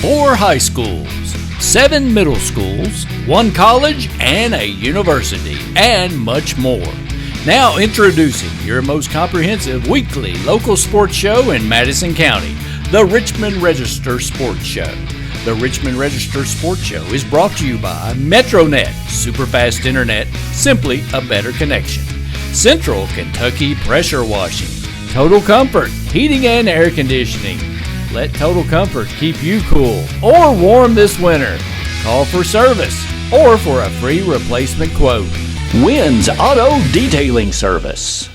4 high schools, 7 middle schools, 1 college, and a university, and much more. Now introducing your most comprehensive weekly local sports show in Madison County, the Richmond Register Sports Show. The Richmond Register Sports Show is brought to you by MetroNet, superfast internet, simply a better connection. Central Kentucky Pressure Washing, Total Comfort, heating and air conditioning. Let Total Comfort keep you cool or warm this winter. Call for service or for a free replacement quote. Wynn's Auto Detailing Service.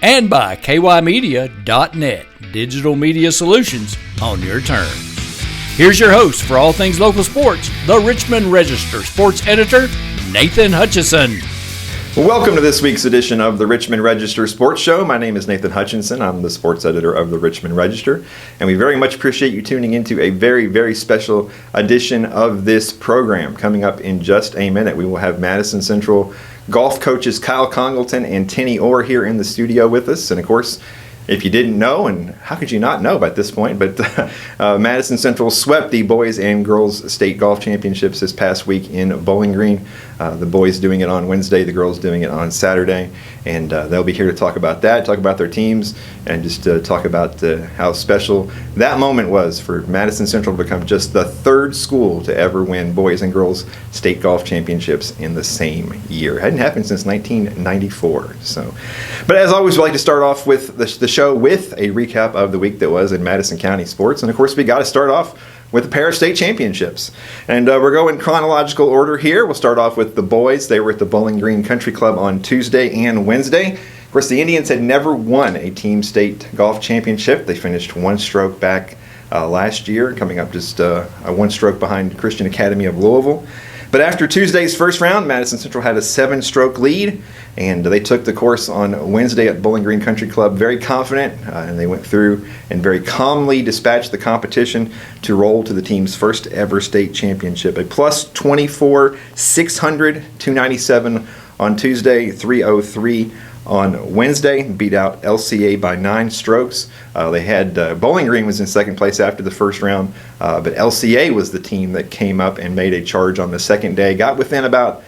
And by kymedia.net, digital media solutions on your terms. Here's your host for all things local sports, the Richmond Register sports editor, Nathan Hutchison. Welcome to this week's edition of the Richmond Register Sports Show. My name is Nathan Hutchinson. I'm the sports editor of the Richmond Register, and we very much appreciate you tuning into a very, very special edition of this program. Coming up in just a minute, we will have Madison Central golf coaches Kyle Congleton and Tenny Orr here in the studio with us. And of course, if you didn't know, and how could you not know by this point, but Madison Central swept the boys and girls state golf championships this past week in Bowling Green. The boys doing it on Wednesday, the girls doing it on Saturday, and they'll be here to talk about that, talk about their teams, and just talk about how special that moment was for Madison Central to become just the 3rd school to ever win boys and girls state golf championships in the same year. It hadn't happened since 1994. But as always, we like to start off with the show with a recap of the week that was in Madison County sports, and of course we got to start off with the pair of state championships. And we're going chronological order here. We'll start off with the boys. They were at the Bowling Green Country Club on Tuesday and Wednesday. Of course, the Indians had never won a team state golf championship. They finished 1 stroke back last year, coming up just 1 stroke behind Christian Academy of Louisville. But after Tuesday's first round, Madison Central had a 7-stroke lead, and they took the course on Wednesday at Bowling Green Country Club very confident, and they went through and very calmly dispatched the competition to roll to the team's first ever state championship. A plus 24, 600, 297 on Tuesday, 303 on Wednesday, beat out LCA by 9 strokes. They had Bowling Green was in second place after the first round, but LCA was the team that came up and made a charge on the second day. Got within about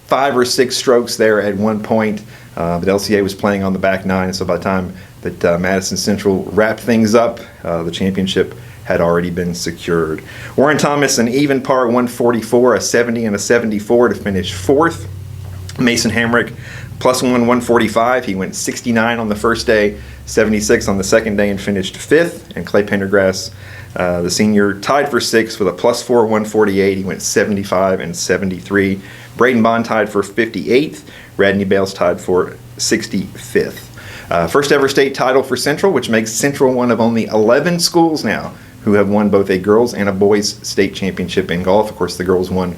5 or 6 strokes there at one point, but LCA was playing on the back 9, so by the time that Madison Central wrapped things up, the championship had already been secured. Warren Thomas, an even par 144, a 70 and a 74 to finish 4th. Mason Hamrick, plus 145. He went 69 on the first day, 76 on the second day, and finished 5th. And Clay Pendergrass, the senior, tied for 6th with a plus 4, 148. He went 75 and 73. Braden Bond tied for 58th. Radney Bales tied for 65th. First ever state title for Central, which makes Central one of only 11 schools now who have won both a girls and a boys state championship in golf. Of course, the girls won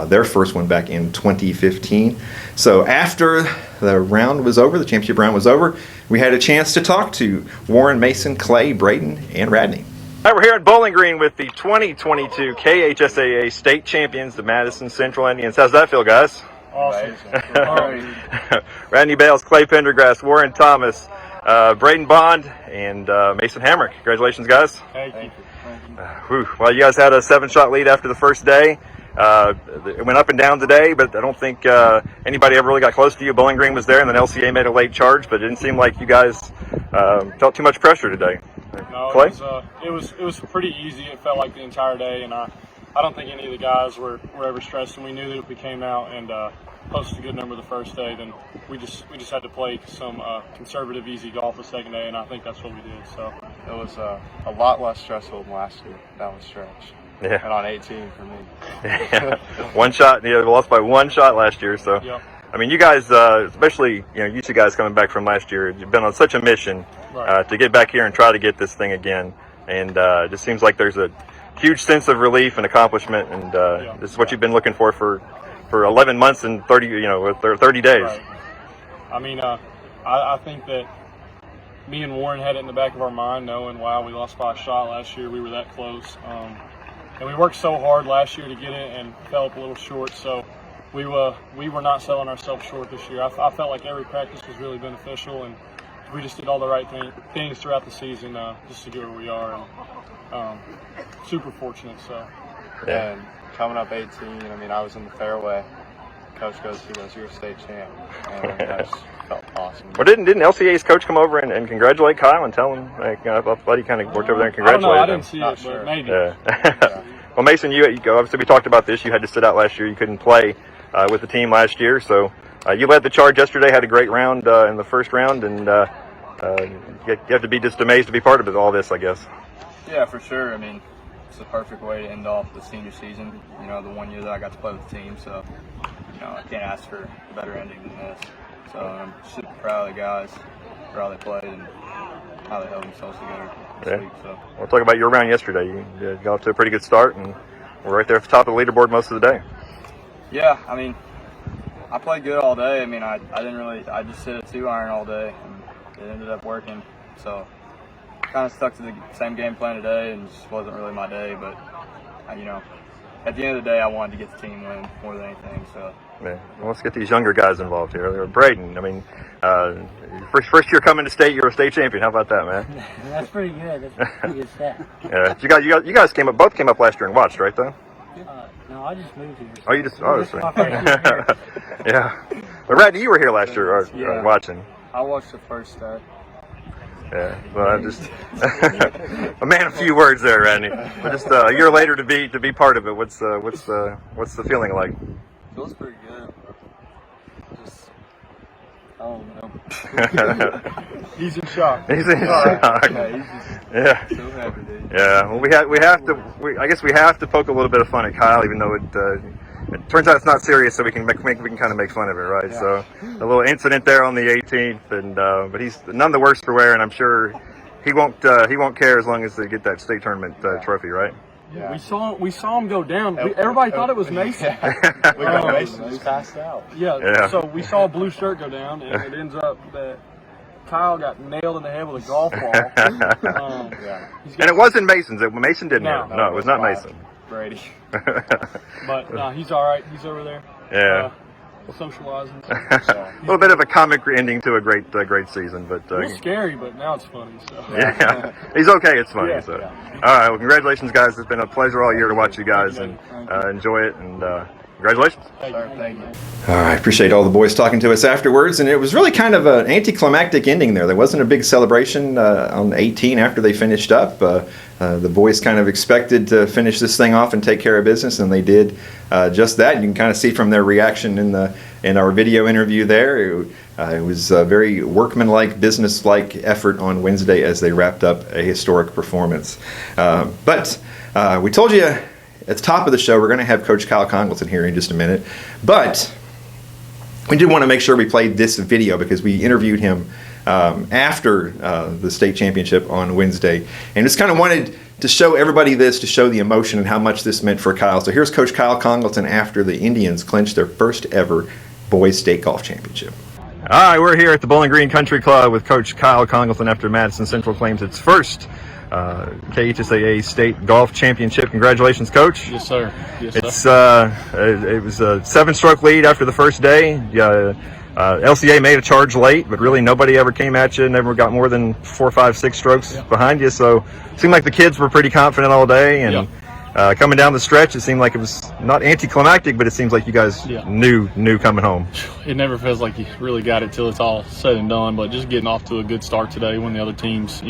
their first one back in 2015. So after the round was over, the championship round was over, we had a chance to talk to Warren, Mason, Clay, Braden, and Radney. All right, we're here at Bowling Green with the 2022 KHSAA state champions, the Madison Central Indians. How's that feel, guys? Awesome. Radney Bales, Clay Pendergrass, Warren Thomas, Braden Bond, and Mason Hamrick. Congratulations, guys. Thank you. Well, you guys had a 7-shot lead after the first day. It went up and down today, but I don't think anybody ever really got close to you. Bowling Green was there, and then LCA made a late charge, but it didn't seem like you guys felt too much pressure today. No, Clay? It was pretty easy. It felt like the entire day, and I don't think any of the guys were ever stressed. And we knew that if we came out and posted a good number the first day, then we just had to play some conservative, easy golf the second day, and I think that's what we did. So it was a lot less stressful than last year down the stretch. Yeah. And on 18 for me. Yeah. 1 shot. Yeah, we lost by 1 shot last year. So, yep. I mean, you guys, especially you two guys coming back from last year, you've been on such a mission to get back here and try to get this thing again. And it just seems like there's a huge sense of relief and accomplishment. And this is what you've been looking for 11 months and 30 days. Right. I mean, I think that me and Warren had it in the back of our mind, knowing, wow, we lost by a shot last year. We were that close. And we worked so hard last year to get it and fell up a little short. So we were not selling ourselves short this year. I felt like every practice was really beneficial, and we just did all the right things throughout the season just to get where we are. super fortunate. So. And coming up 18, I mean, I was in the fairway. Coach goes, "You're a state champ," and I just felt awesome. Well, didn't LCA's coach come over and congratulate Kyle and tell him, like, buddy kind of worked over there and congratulated him? I didn't see it, but maybe. Yeah. Well, Mason, you obviously we talked about this. You had to sit out last year. You couldn't play with the team last year, so you led the charge yesterday. Had a great round in the first round, and you have to be just amazed to be part of all this, I guess. Yeah, for sure. I mean, it's the perfect way to end off the senior season. You know, the 1 year that I got to play with the team, so I can't ask for a better ending than this. So I'm super proud of the guys for how they played and how they held themselves together this week. So We'll talk about your round yesterday. You got off to a pretty good start, and we're right there at the top of the leaderboard most of the day. Yeah, I mean, I played good all day. I mean, I just hit a 2-iron all day, and it ended up working. So kind of stuck to the same game plan today, and just wasn't really my day. But at the end of the day, I wanted to get the team win more than anything. So. Yeah. Well, let's get these younger guys involved here. Braden, I mean, first year coming to state, you're a state champion. How about that, man? That's pretty good. That's a pretty good stat. Yeah, you guys both came up last year and watched, right? Though. No, I just moved here. So Oh, you just? Oh, that's my right. first year here. Yeah. But Radney, you were here last year, watching. I watched the first day. Yeah. Well, I just a man of few words there, Radney. But just a year later to be part of it. What's the feeling like? Feels pretty good. Just, I don't know. He's in shock. He's in shock. Yeah, he's just so happy, dude. Yeah. Well, I guess we have to poke a little bit of fun at Kyle, even though it turns out it's not serious, so we can kind of make fun of it, right? Yeah. So a little incident there on the 18th, and but he's none the worse for wear, and I'm sure he won't care as long as they get that state tournament trophy, right? Yeah. We saw him go down. Everybody thought it was Mason. Mason just passed out. Yeah. So we saw a blue shirt go down, and it ends up that Kyle got nailed in the head with a golf ball. And it wasn't Mason's. Mason didn't hit him. No, it was not Mason. Brady. But no, he's all right. He's over there. Yeah. Socializing. A little bit of a comic ending to a great season, but it was scary, but now it's funny. So. Yeah, he's okay. It's funny. Yeah, so, all right. Well, congratulations, guys. It's been a pleasure all year to watch you guys and enjoy it. And congratulations. Thank you. All right. Appreciate all the boys talking to us afterwards, and it was really kind of an anticlimactic ending there. There wasn't a big celebration on 18 after they finished up. The boys kind of expected to finish this thing off and take care of business, and they did just that. You can kind of see from their reaction in our video interview there. It was a very workmanlike, businesslike effort on Wednesday as they wrapped up a historic performance. But we told you at the top of the show we're going to have Coach Kyle Congleton here in just a minute. But we did want to make sure we played this video because we interviewed him after the state championship on Wednesday, and just kind of wanted to show everybody this, to show the emotion and how much this meant for Kyle. So here's Coach Kyle Congleton after the Indians clinched their first ever boys state golf championship. All right, we're here at the Bowling Green Country Club with Coach Kyle Congleton after Madison Central claims its first KHSAA state golf championship. Congratulations, Coach. Yes, sir. It was a 7-stroke lead after the first day. LCA made a charge late, but really nobody ever came at you, never got more than 4, 5, 6 strokes behind you. So it seemed like the kids were pretty confident all day. And coming down the stretch, it seemed like it was not anticlimactic, but it seems like you guys knew coming home. It never feels like you really got it till it's all said and done, but just getting off to a good start today when the other teams,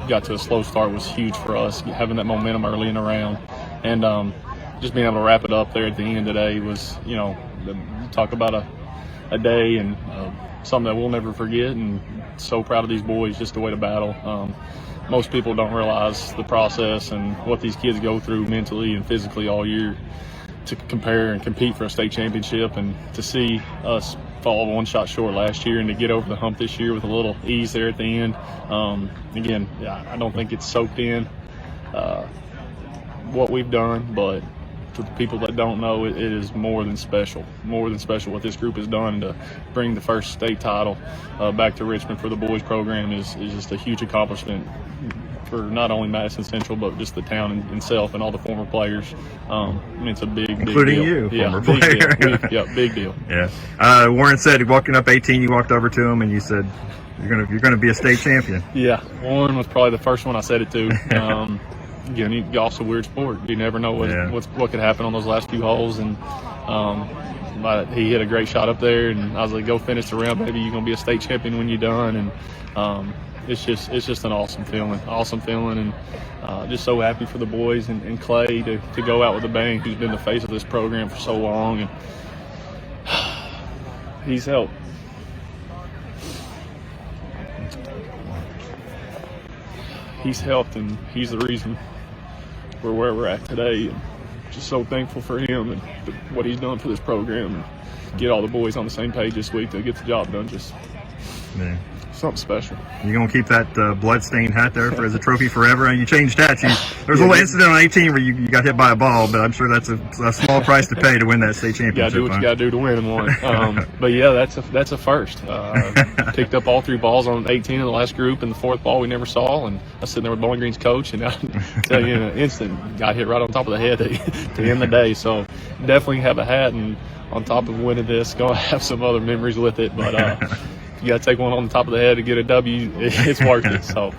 got to a slow start was huge for us. Having that momentum early in the round and just being able to wrap it up there at the end today was, talk about a day and something that we'll never forget, and so proud of these boys, just the way to battle. Most people don't realize the process and what these kids go through mentally and physically all year to compare and compete for a state championship, and to see us fall 1 shot short last year and to get over the hump this year with a little ease there at the end. Again, I don't think it's soaked in what we've done, but for the people that don't know, it is more than special what this group has done. To bring the first state title back to Richmond for the boys program is just a huge accomplishment for not only Madison Central, but just the town itself and all the former players. It's a big including deal. You, former player. Big deal. Yeah. Warren said, walking up 18, you walked over to him and you said, "You're gonna be a state champion." Yeah. Warren was probably the first one I said it to. again, golf's a weird sport. You never know what could happen on those last few holes. And he hit a great shot up there, and I was like, go finish the round, baby. You're gonna be a state champion when you're done. And it's just an awesome feeling, and just so happy for the boys and Clay to go out with a bang, who's been the face of this program for so long, and he's helped. He's helped, and he's the reason we're where we're at today. And just so thankful for him and what he's done for this program, and get all the boys on the same page this week to get the job done. Just something special. You gonna keep that blood-stained hat there as a trophy forever? And you changed hats. There's a little incident on 18 where you got hit by a ball, but I'm sure that's a small price to pay to win that state championship. You gotta do what you gotta do to win one. But yeah, that's a first. Picked up all 3 balls on 18 in the last group, and the 4th ball we never saw. And I was sitting there with Bowling Green's coach, and I tell you in an instant, got hit right on top of the head to end the day. So definitely have a hat, and on top of winning this, gonna have some other memories with it. But you got to take one on the top of the head to get a W. It's worth it. So,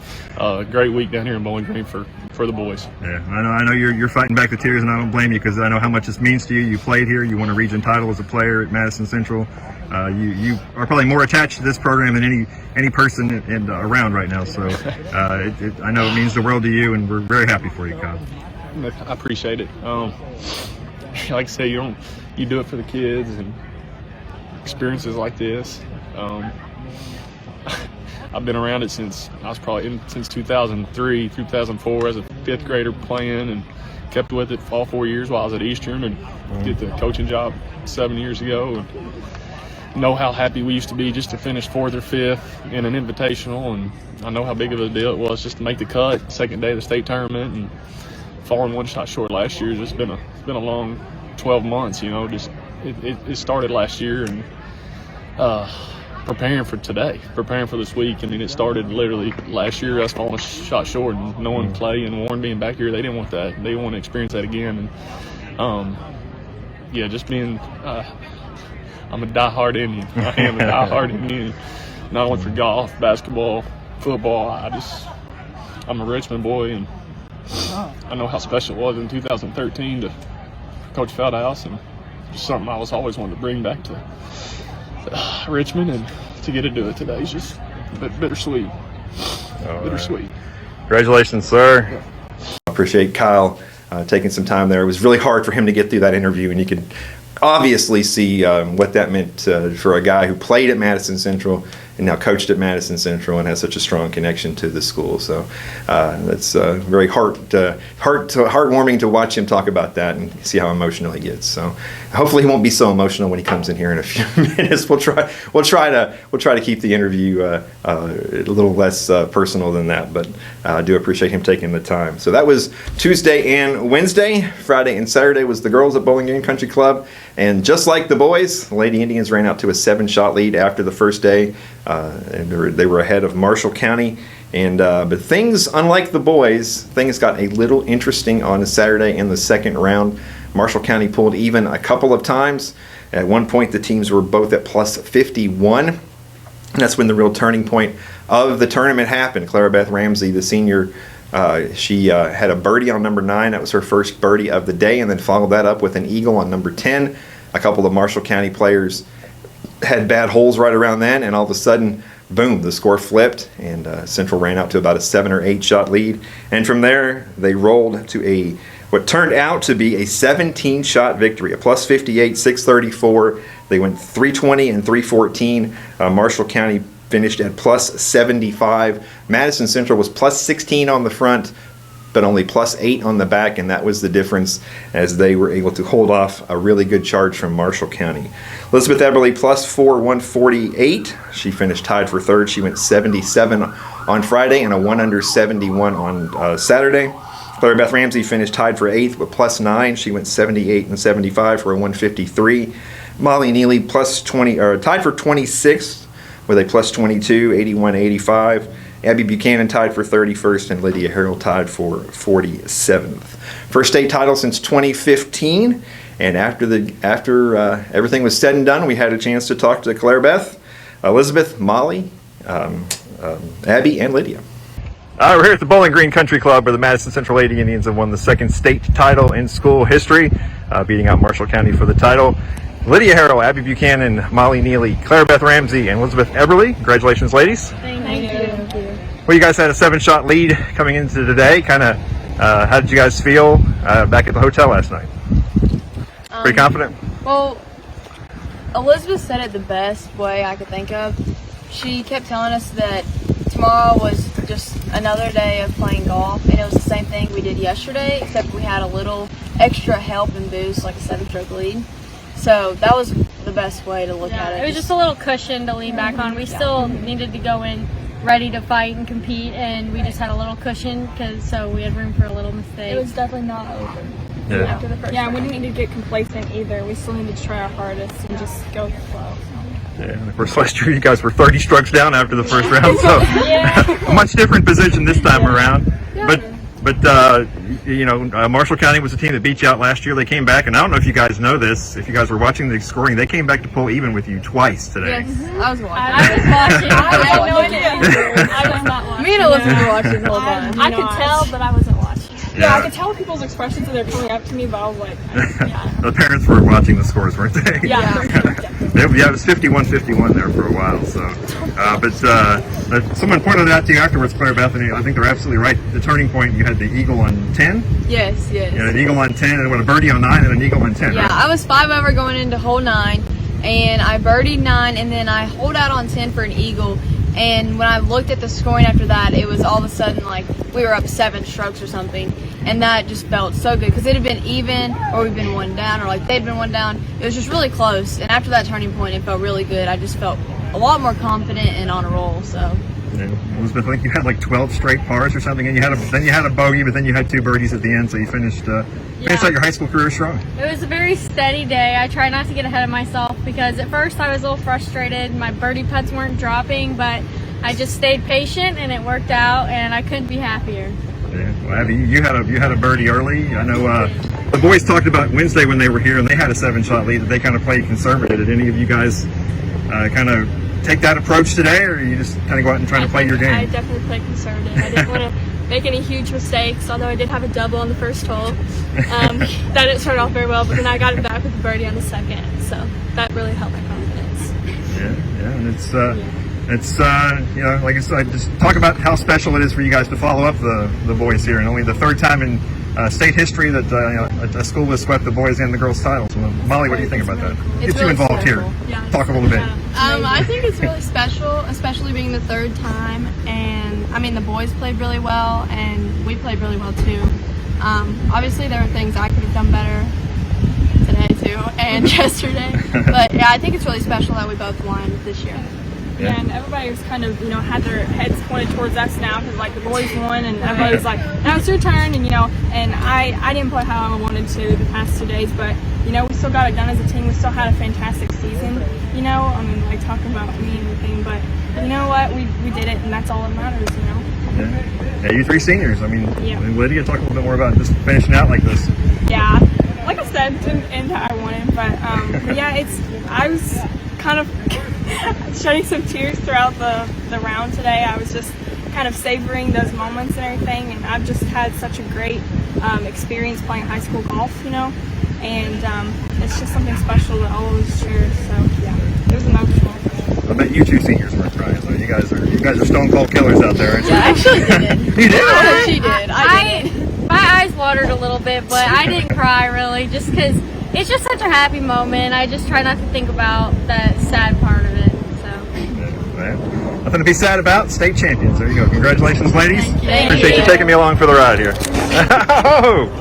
great week down here in Bowling Green for the boys. Yeah, I know you're fighting back the tears, and I don't blame you, because I know how much this means to you. You played here. You won a region title as a player at Madison Central. You are probably more attached to this program than any person around right now. So, I know it means the world to you, and we're very happy for you, Kyle. I appreciate it. Like I say, you do it for the kids and experiences like this. I've been around it since I was since 2003, 2004 as a 5th grader playing, and kept with it all 4 years while I was at Eastern, and get the coaching job 7 years ago. And know how happy we used to be just to finish 4th or 5th in an invitational, and I know how big of a deal it was just to make the cut second day of the state tournament, and falling 1 shot short last year. It's been a long 12 months. Just it started last year, and preparing for today, preparing for this week. I mean, it started literally last year, us falling a shot short, and knowing Clay and Warren being back here, they didn't want that. They want to experience that again. And just being, I'm a diehard Indian. I am a diehard Indian, not only for golf, basketball, football. I'm a Richmond boy, and I know how special it was in 2013 to Coach Feldhouse, and just something I was always wanting to bring back to Richmond, and to get to do it today is just a bit bittersweet. Bittersweet. Congratulations, sir. I appreciate Kyle taking some time there. It was really hard for him to get through that interview, and you could obviously see what that meant for a guy who played at Madison Central and now coached at Madison Central and has such a strong connection to the school. So that's very heartwarming to watch him talk about that and see how emotional he gets. So hopefully he won't be so emotional when he comes in here in a few minutes. We'll try to keep the interview a little less personal than that, but I do appreciate him taking the time. So that was Tuesday and Wednesday. Friday and Saturday was the girls at Bowling Green Country Club, and just like the boys, the Lady Indians ran out to a 7-shot lead after the first day. And they were ahead of Marshall County, but things, unlike the boys, things got a little interesting on Saturday in the second round. Marshall County pulled even a couple of times. At one point, the teams were both at plus 51. And that's when the real turning point of the tournament happened. Clara Beth Ramsey, the senior, she had a birdie on number 9. That was her first birdie of the day, and then followed that up with an eagle on number 10. A couple of Marshall County players had bad holes right around then, and all of a sudden, boom, the score flipped, and Central ran out to about a 7 or 8 shot lead. And from there, they rolled to what turned out to be a 17 shot victory, a plus 58, 634. They went 320 and 314. Marshall County finished at plus 75. Madison Central was plus 16 on the front, but only plus 8 on the back, and that was the difference as they were able to hold off a really good charge from Marshall County. Elizabeth Eberly plus 4, 148. She finished tied for third. She went 77 on Friday and a 1 under 71 on Saturday. Clara Beth Ramsey finished tied for 8th with plus 9. She went 78 and 75 for a 153. Molly Neely tied for 26th with a plus 22, 81, 85. Abby Buchanan tied for 31st, and Lydia Harrell tied for 47th. First state title since 2015, and after everything was said and done, we had a chance to talk to Clara Beth, Elizabeth, Molly, Abby, and Lydia. We're here at the Bowling Green Country Club where the Madison Central Lady Indians have won the second state title in school history, beating out Marshall County for the title. Lydia Harrell, Abby Buchanan, Molly Neely, Claire Beth Ramsey, and Elizabeth Eberly. Congratulations, ladies. Thank you. Well, you guys had a 7-shot lead coming into today. How did you guys feel back at the hotel last night? Pretty confident? Well, Elizabeth said it the best way I could think of. She kept telling us that tomorrow was just another day of playing golf, and it was the same thing we did yesterday, except we had a little extra help and boost, like a 7-stroke lead. So that was the best way to look at it. It was just a little cushion to lean back on. We still needed to go in ready to fight and compete, and we just had a little cushion so we had room for a little mistake. It was definitely not over. Yeah. After the first round. We didn't need to get complacent either. We still needed to try our hardest and just go with the flow. Yeah, and of course, last year you guys were 30 strokes down after the first round, so a much different position this time around. But Marshall County was the team that beat you out last year. They came back, and I don't know if you guys know this, if you guys were watching the scoring, they came back to pull even with you twice today. Yes, I was watching. I had no idea. I was not watching. Me and Elizabeth were watching the whole time. I could tell, but I wasn't watching. Yeah. I could tell people's expressions when they're coming up to me, but I was like, The parents were watching the scores, weren't they? Yeah. It was 51-51 there for a while. So, but someone pointed out to you afterwards, Claire Bethany. I think they're absolutely right. The turning point, you had the eagle on 10. Yes. You had an eagle on 10, and a birdie on 9, and an eagle on 10. Yeah, right? I was 5 over going into hole 9, and I birdied 9, and then I holed out on 10 for an eagle. And when I looked at the scoring after that, it was all of a sudden like we were up 7 strokes or something, and that just felt so good because it had been even, or we'd been 1 down, or like they'd been 1 down. It was just really close, and after that turning point, it felt really good. I just felt a lot more confident and on a roll. So. Yeah. Elizabeth, I think you had like 12 straight pars or something, and then you had a bogey, but then you had 2 birdies at the end, so you finished out your high school career strong. It was a very steady day. I tried not to get ahead of myself because at first I was a little frustrated. My birdie putts weren't dropping, but I just stayed patient and it worked out, and I couldn't be happier. Yeah. Well, Abby, you had a birdie early. I know the boys talked about Wednesday when they were here, and they had a 7-shot lead that they kind of played conservative. Did any of you guys kind of take that approach today, or you just kind of go out and try to play your game? I definitely played conservative. I didn't want to make any huge mistakes, although I did have a double on the first hole. That didn't start off very well, but then I got it back with a birdie on the second, so that really helped my confidence. Yeah, and it's like I said, just talk about how special it is for you guys to follow up the boys here, and only the 3rd time in state history that a school has swept the boys and the girls titles. So, Molly, what do you think about that? It's Get you really involved special. here. Yeah, Talk a little bit. I think it's really special, especially being the 3rd time, and I mean the boys played really well, and we played really well too. Obviously, there were things I could have done better today too, and yesterday, but yeah, I think it's really special that we both won this year. Yeah, and everybody was kind of, had their heads pointed towards us now because, like, the boys won, and everybody was like, now it's your turn, and, and I didn't play how I wanted to the past 2 days, but, we still got it done as a team. We still had a fantastic season, I mean, like, talking about me and everything, but you know what? We did it, and that's all that matters, Yeah, you 3 seniors. I mean, Lydia, talk a little bit more about just finishing out like this. Yeah, like I said, didn't end how I wanted, but yeah, I was kind of shedding some tears throughout the round today. I was just kind of savoring those moments and everything, and I've just had such a great experience playing high school golf, and it's just something special that I'll always share. So yeah, it was emotional. I bet you 2 seniors weren't crying. So you guys are stone cold killers out there, aren't you? Yeah, I actually did. You did? Yeah, she did. I did. My eyes watered a little bit, but I didn't cry really, just because it's just such a happy moment. I just try not to think about that sad part of it. Well, nothing to be sad about. State champions. There you go. Congratulations, ladies. Thank Appreciate you taking me along for the ride here.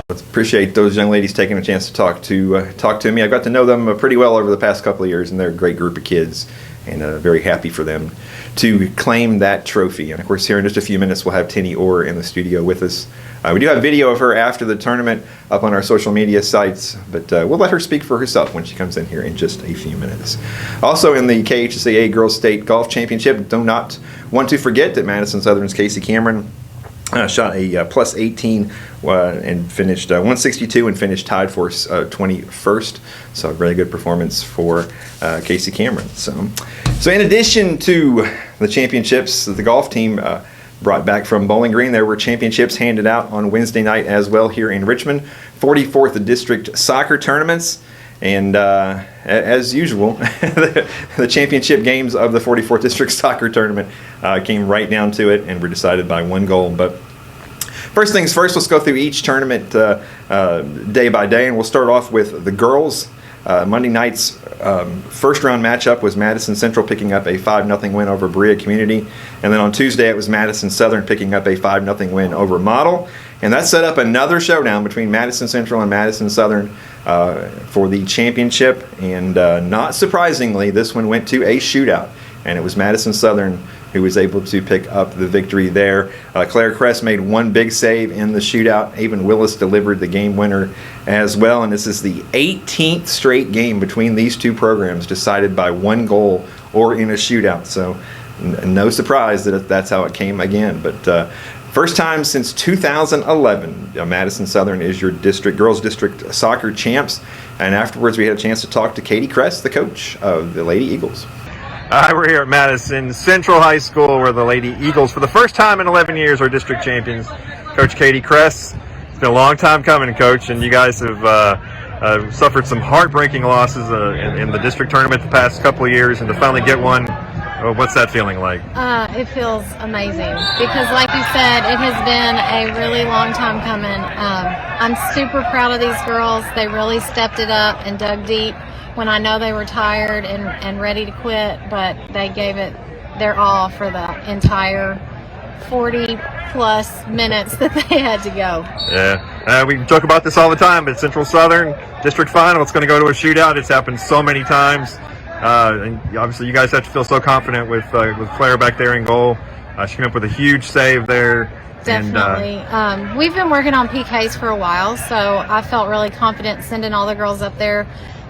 Let's appreciate those young ladies taking a chance to talk to me. I got to know them pretty well over the past couple of years, and they're a great group of kids, and very happy for them to claim that trophy. And of course, here in just a few minutes, we'll have Tinny Orr in the studio with us. We do have video of her after the tournament up on our social media sites, but we'll let her speak for herself when she comes in here in just a few minutes. Also in the KHSAA Girls State Golf Championship, do not want to forget that Madison Southern's Casey Cameron shot a plus 18 and finished 162 and finished tied for 21st. So a really good performance for Casey Cameron. So in addition to the championships, the golf team brought back from Bowling Green. There were championships handed out on Wednesday night as well here in Richmond. 44th District Soccer Tournaments. And as usual, the championship games of the 44th District Soccer Tournament came right down to it and were decided by 1 goal. But first things first, let's go through each tournament day by day, and we'll start off with the girls. Monday night's first round matchup was Madison Central picking up a 5-0 win over Berea Community. And then on Tuesday it was Madison Southern picking up a 5-0 win over Model. And that set up another showdown between Madison Central and Madison Southern for the championship. And not surprisingly, this one went to a shootout. And it was Madison Southern who was able to pick up the victory there. Claire Kress made one big save in the shootout. Avon Willis delivered the game winner as well. And this is the 18th straight game between these two programs decided by 1 goal or in a shootout. So no surprise that that's how it came again. But first time since 2011, Madison Southern is your girls district soccer champs. And afterwards we had a chance to talk to Katie Kress, the coach of the Lady Eagles. We're here at Madison Central High School where the Lady Eagles, for the first time in 11 years, are district champions. Coach Katie Kress, it's been a long time coming, Coach, and you guys have suffered some heartbreaking losses in the district tournament the past couple of years, and to finally get one, what's that feeling like? It feels amazing because, like you said, it has been a really long time coming. I'm super proud of these girls. They really stepped it up and dug deep when I know they were tired and ready to quit, but they gave it their all for the entire 40-plus minutes that they had to go. Yeah, we talk about this all the time, but Central Southern District Final, it's going to go to a shootout. It's happened so many times. And obviously you guys have to feel so confident with Claire back there in goal. She came up with a huge save there. Definitely. And, we've been working on PKs for a while, so I felt really confident sending all the girls up there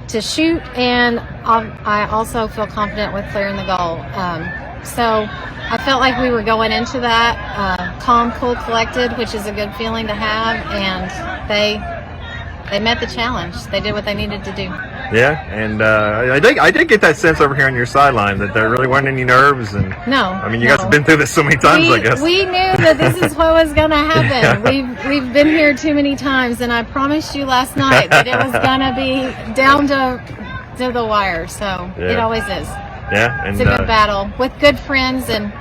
to shoot, and I also feel confident with clearing the goal. So I felt like we were going into that calm, cool, collected, which is a good feeling to have, and they met the challenge. They did what they needed to do. Yeah, and I did get that sense over here on your sideline that there really weren't any nerves. And no, I mean, you guys have been through this so many times. I guess we knew that this is what was going to happen. Yeah. We've been here too many times, and I promised you last night that it was going to be down to the wire. So yeah. It always is. Yeah, and it's a good battle with good friends, and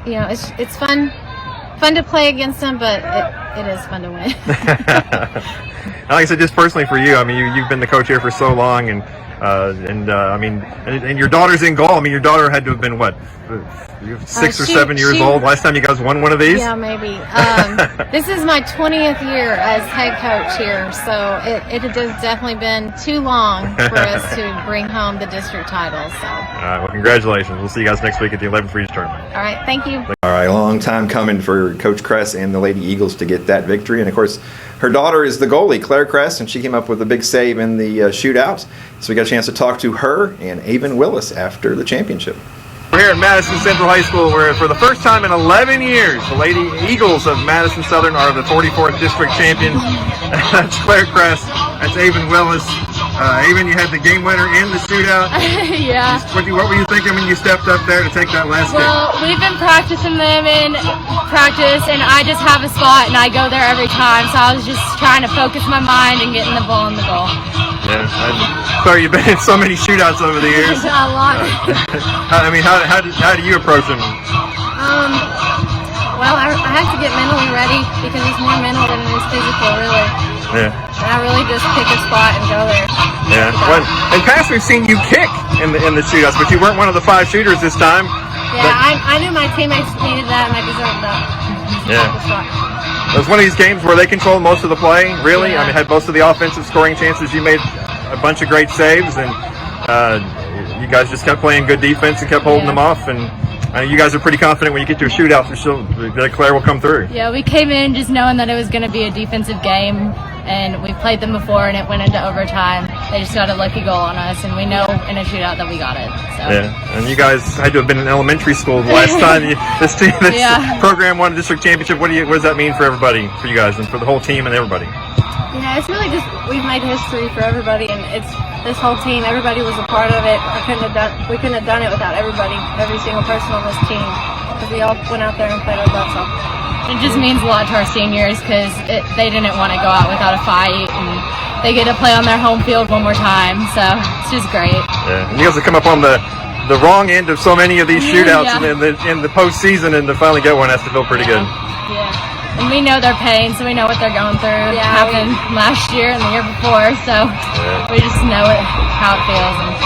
it's fun to play against them, but it is fun to win. Like I said, just personally for you, I mean, you've been the coach here for so long, and I mean, and your daughter's in goal. I mean, your daughter had to have been what, 6 or 7 years old last time you guys won one of these? Yeah, maybe. This is my 20th year as head coach here, so it has definitely been too long for us to bring home the district title. So. All right, well, congratulations. We'll see you guys next week at the 11th Region Tournament. All right, thank you. All right, a long time coming for Coach Kress and the Lady Eagles to get that victory. And, of course, her daughter is the goalie, Claire Kress, and she came up with a big save in the shootout. So we got a chance to talk to her and Avon Willis after the championship. We're here at Madison Central High School where for the first time in 11 years, the Lady Eagles of Madison Southern are the 44th District champions. That's Claire Kress. That's Avon Willis. Avon, you had the game winner in the shootout. Yeah. What were you thinking when you stepped up there to take that last kick? Well, we've been practicing them in practice, and I just have a spot, and I go there every time. So I was just trying to focus my mind and getting the ball in the goal. Yeah. Claire, you've been in so many shootouts over the years. A lot. I mean, how do you approach them? Well, I have to get mentally ready because it's more mental than it is physical, really. Yeah. And I really just pick a spot and go there. Yeah. Well, in past we've seen you kick in the shootouts, but you weren't one of the 5 shooters this time. Yeah, I knew my teammates needed that, and I deserved that. Yeah. It was one of these games where they controlled most of the play, really. Yeah. I mean, had most of the offensive scoring chances. You made a bunch of great saves, and you guys just kept playing good defense and kept holding them off. And you guys are pretty confident when you get to a shootout that Claire will come through. Yeah, we came in just knowing that it was going to be a defensive game, and we played them before, and it went into overtime. They just got a lucky goal on us, and we know in a shootout that we got it. So. Yeah, and you guys had to have been in elementary school the last time this program won a district championship. What does that mean for everybody, for you guys, and for the whole team and everybody? Yeah, it's really just we've made history for everybody, and it's this whole team. Everybody was a part of it. We couldn't have done it without everybody, every single person on this team. because we all went out there and played our butts off. It just means a lot to our seniors because they didn't want to go out without a fight, and they get to play on their home field one more time, so it's just great. Yeah, and you guys have come up on the wrong end of so many of these shootouts in the postseason, and to finally get one has to feel pretty good. Yeah, and we know their pain, so we know what they're going through. It happened last year and the year before, so we just know how it feels, and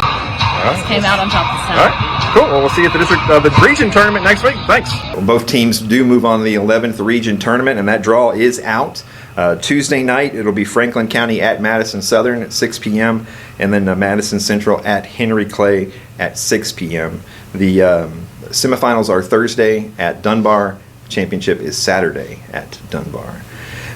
just came out on top this time. All right. Cool. Well, we'll see you at the region tournament next week. Thanks. Well, both teams do move on to the 11th region tournament, and that draw is out. Tuesday night, it'll be Franklin County at Madison Southern at 6 p.m., and then Madison Central at Henry Clay at 6 p.m. The semifinals are Thursday at Dunbar. Championship is Saturday at Dunbar.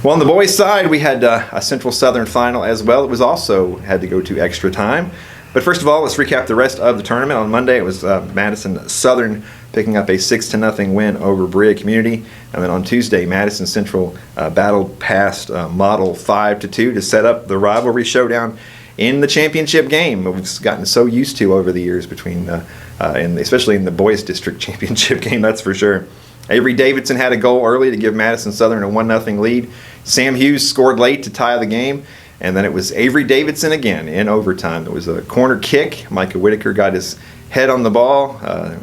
Well, on the boys' side, we had a Central Southern final as well. It was also had to go to extra time. But first of all, let's recap the rest of the tournament. On Monday, it was Madison Southern picking up a 6-0 win over Berea Community. And then on Tuesday, Madison Central battled past Model 5-2 to set up the rivalry showdown in the championship game. We've gotten so used to over the years between, and especially in the boys' district championship game, that's for sure. Avery Davidson had a goal early to give Madison Southern a 1-0 lead. Sam Hughes scored late to tie the game. And then it was Avery Davidson again in overtime. It was a corner kick. Micah Whitaker got his head on the ball.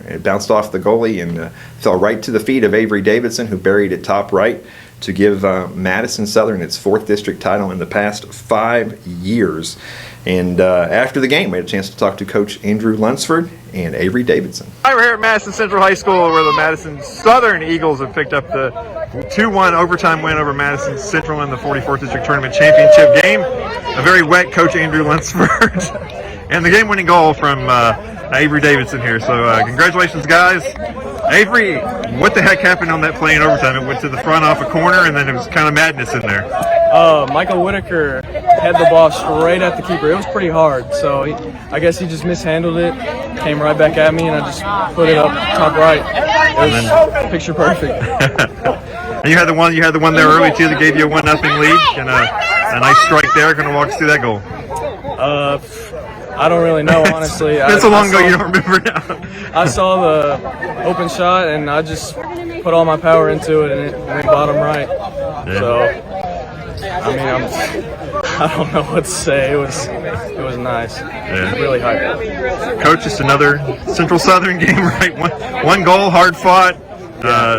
It bounced off the goalie and fell right to the feet of Avery Davidson, who buried it top right to give Madison Southern its 4th district title in the past 5 years. And after the game, we had a chance to talk to Coach Andrew Lunsford and Avery Davidson. Hi, we're here at Madison Central High School, where the Madison Southern Eagles have picked up the 2-1 overtime win over Madison Central in the 44th District Tournament Championship game. A very wet Coach Andrew Lunsford. And the game-winning goal from Avery Davidson here. So congratulations, guys. Avery, what the heck happened on that play in overtime? It went to the front off a corner, and then it was kind of madness in there. Michael Whitaker had the ball straight at the keeper. It was pretty hard, so I guess he just mishandled it, came right back at me, and I just put it up top right. It was picture perfect. And you had the one there early too that gave you a 1-0 lead, and a nice strike there. Going to walk us through that goal. I don't really know, honestly. It's so long ago you don't remember now. I saw the open shot, and I just put all my power into it, and it went bottom right. Yeah. So, I mean, I don't know what to say. It was nice. Yeah. Really hyped. Coach, just another Central Southern game, right? One goal, hard fought.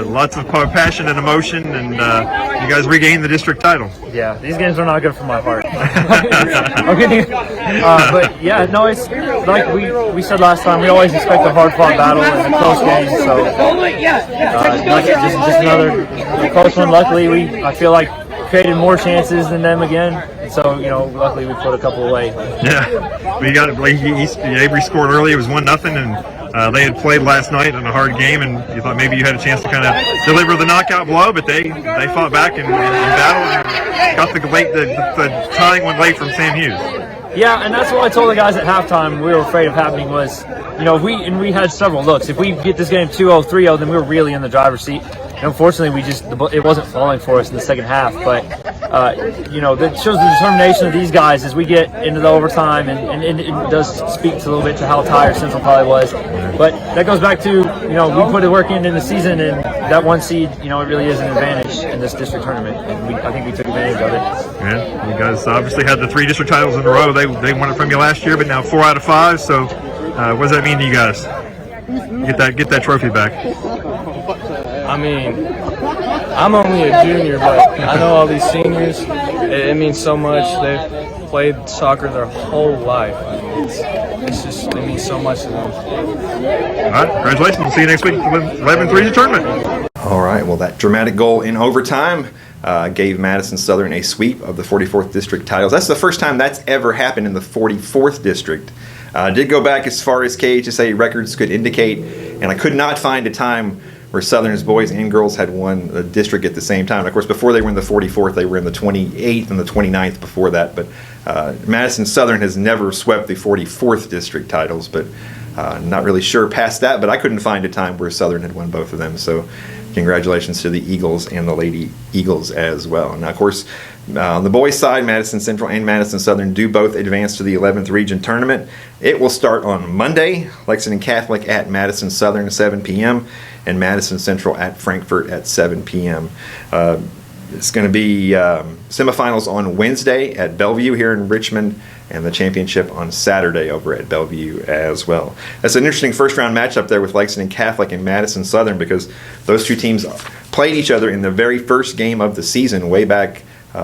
Lots of passion and emotion, and you guys regained the district title. Yeah, these games are not good for my heart. But yeah, no, it's like we said last time. We always expect a hard-fought battle and a close game. So just another close one. Luckily, I feel like created more chances than them again. So luckily we put a couple away. Yeah, we got Avery scored early. It was 1-0, and they had played last night in a hard game, and you thought maybe you had a chance to kind of deliver the knockout blow, but they fought back and battled and got the tying one late from Sam Hughes. Yeah, and that's what I told the guys at halftime we were afraid of happening was, we had several looks. If we get this game 2-0, 3-0, then we were really in the driver's seat. And unfortunately, it wasn't falling for us in the second half. But, that shows the determination of these guys as we get into the overtime, and it does speak a little bit to how tired Central probably was. But that goes back to, we put the work in the season, and that one seed, it really is an advantage in this district tournament. And I think we took advantage of it. Yeah, you guys obviously had the 3 district titles in a row. They won it from you last year, but now 4 out of 5. So what does that mean to you guys? Get that trophy back. I mean, I'm only a junior, but I know all these seniors. It means so much. They've played soccer their whole life. I mean, it means so much to them. All right, congratulations. We'll see you next week for the 11th region tournament. All right, well, that dramatic goal in overtime gave Madison Southern a sweep of the 44th district titles. That's the first time that's ever happened in the 44th district. Did go back as far as KHSA records could indicate, and I could not find a time where Southern's boys and girls had won the district at the same time. Of course, before they were in the 44th, they were in the 28th and the 29th before that. But Madison Southern has never swept the 44th district titles. But Not really sure past that, but I couldn't find a time where Southern had won both of them. So congratulations to the Eagles and the Lady Eagles as well. Now, of course, on the boys' side, Madison Central and Madison Southern do both advance to the 11th Region Tournament. It will start on Monday, Lexington Catholic at Madison Southern at 7 p.m. and Madison Central at Frankfort at 7 p.m. It's going to be semifinals on Wednesday at Bellevue here in Richmond, and the championship on Saturday over at Bellevue as well. That's an interesting first-round matchup there with Lexington Catholic and Madison Southern, because those two teams played each other in the very first game of the season way back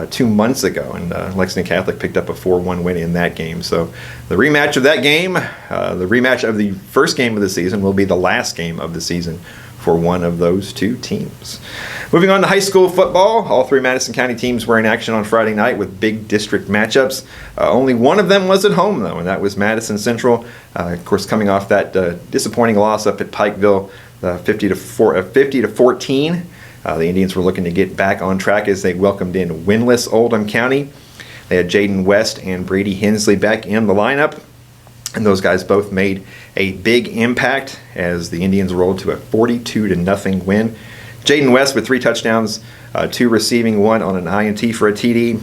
2 months ago, and Lexington Catholic picked up a 4-1 win in that game. So the rematch of that game, the rematch of the first game of the season, will be the last game of the season for one of those two teams. Moving on to high school football, all three Madison County teams were in action on Friday night with big district matchups. Only one of them was at home, though, and that was Madison Central. Of course, coming off that disappointing loss up at Pikeville, 50 to 14. The Indians were looking to get back on track as they welcomed in winless Oldham County. They had Jaden West and Brady Hensley back in the lineup, and those guys both made a big impact as the Indians rolled to a 42-0 win. Jaden West with 3 touchdowns, 2 receiving, 1 on an INT for a TD.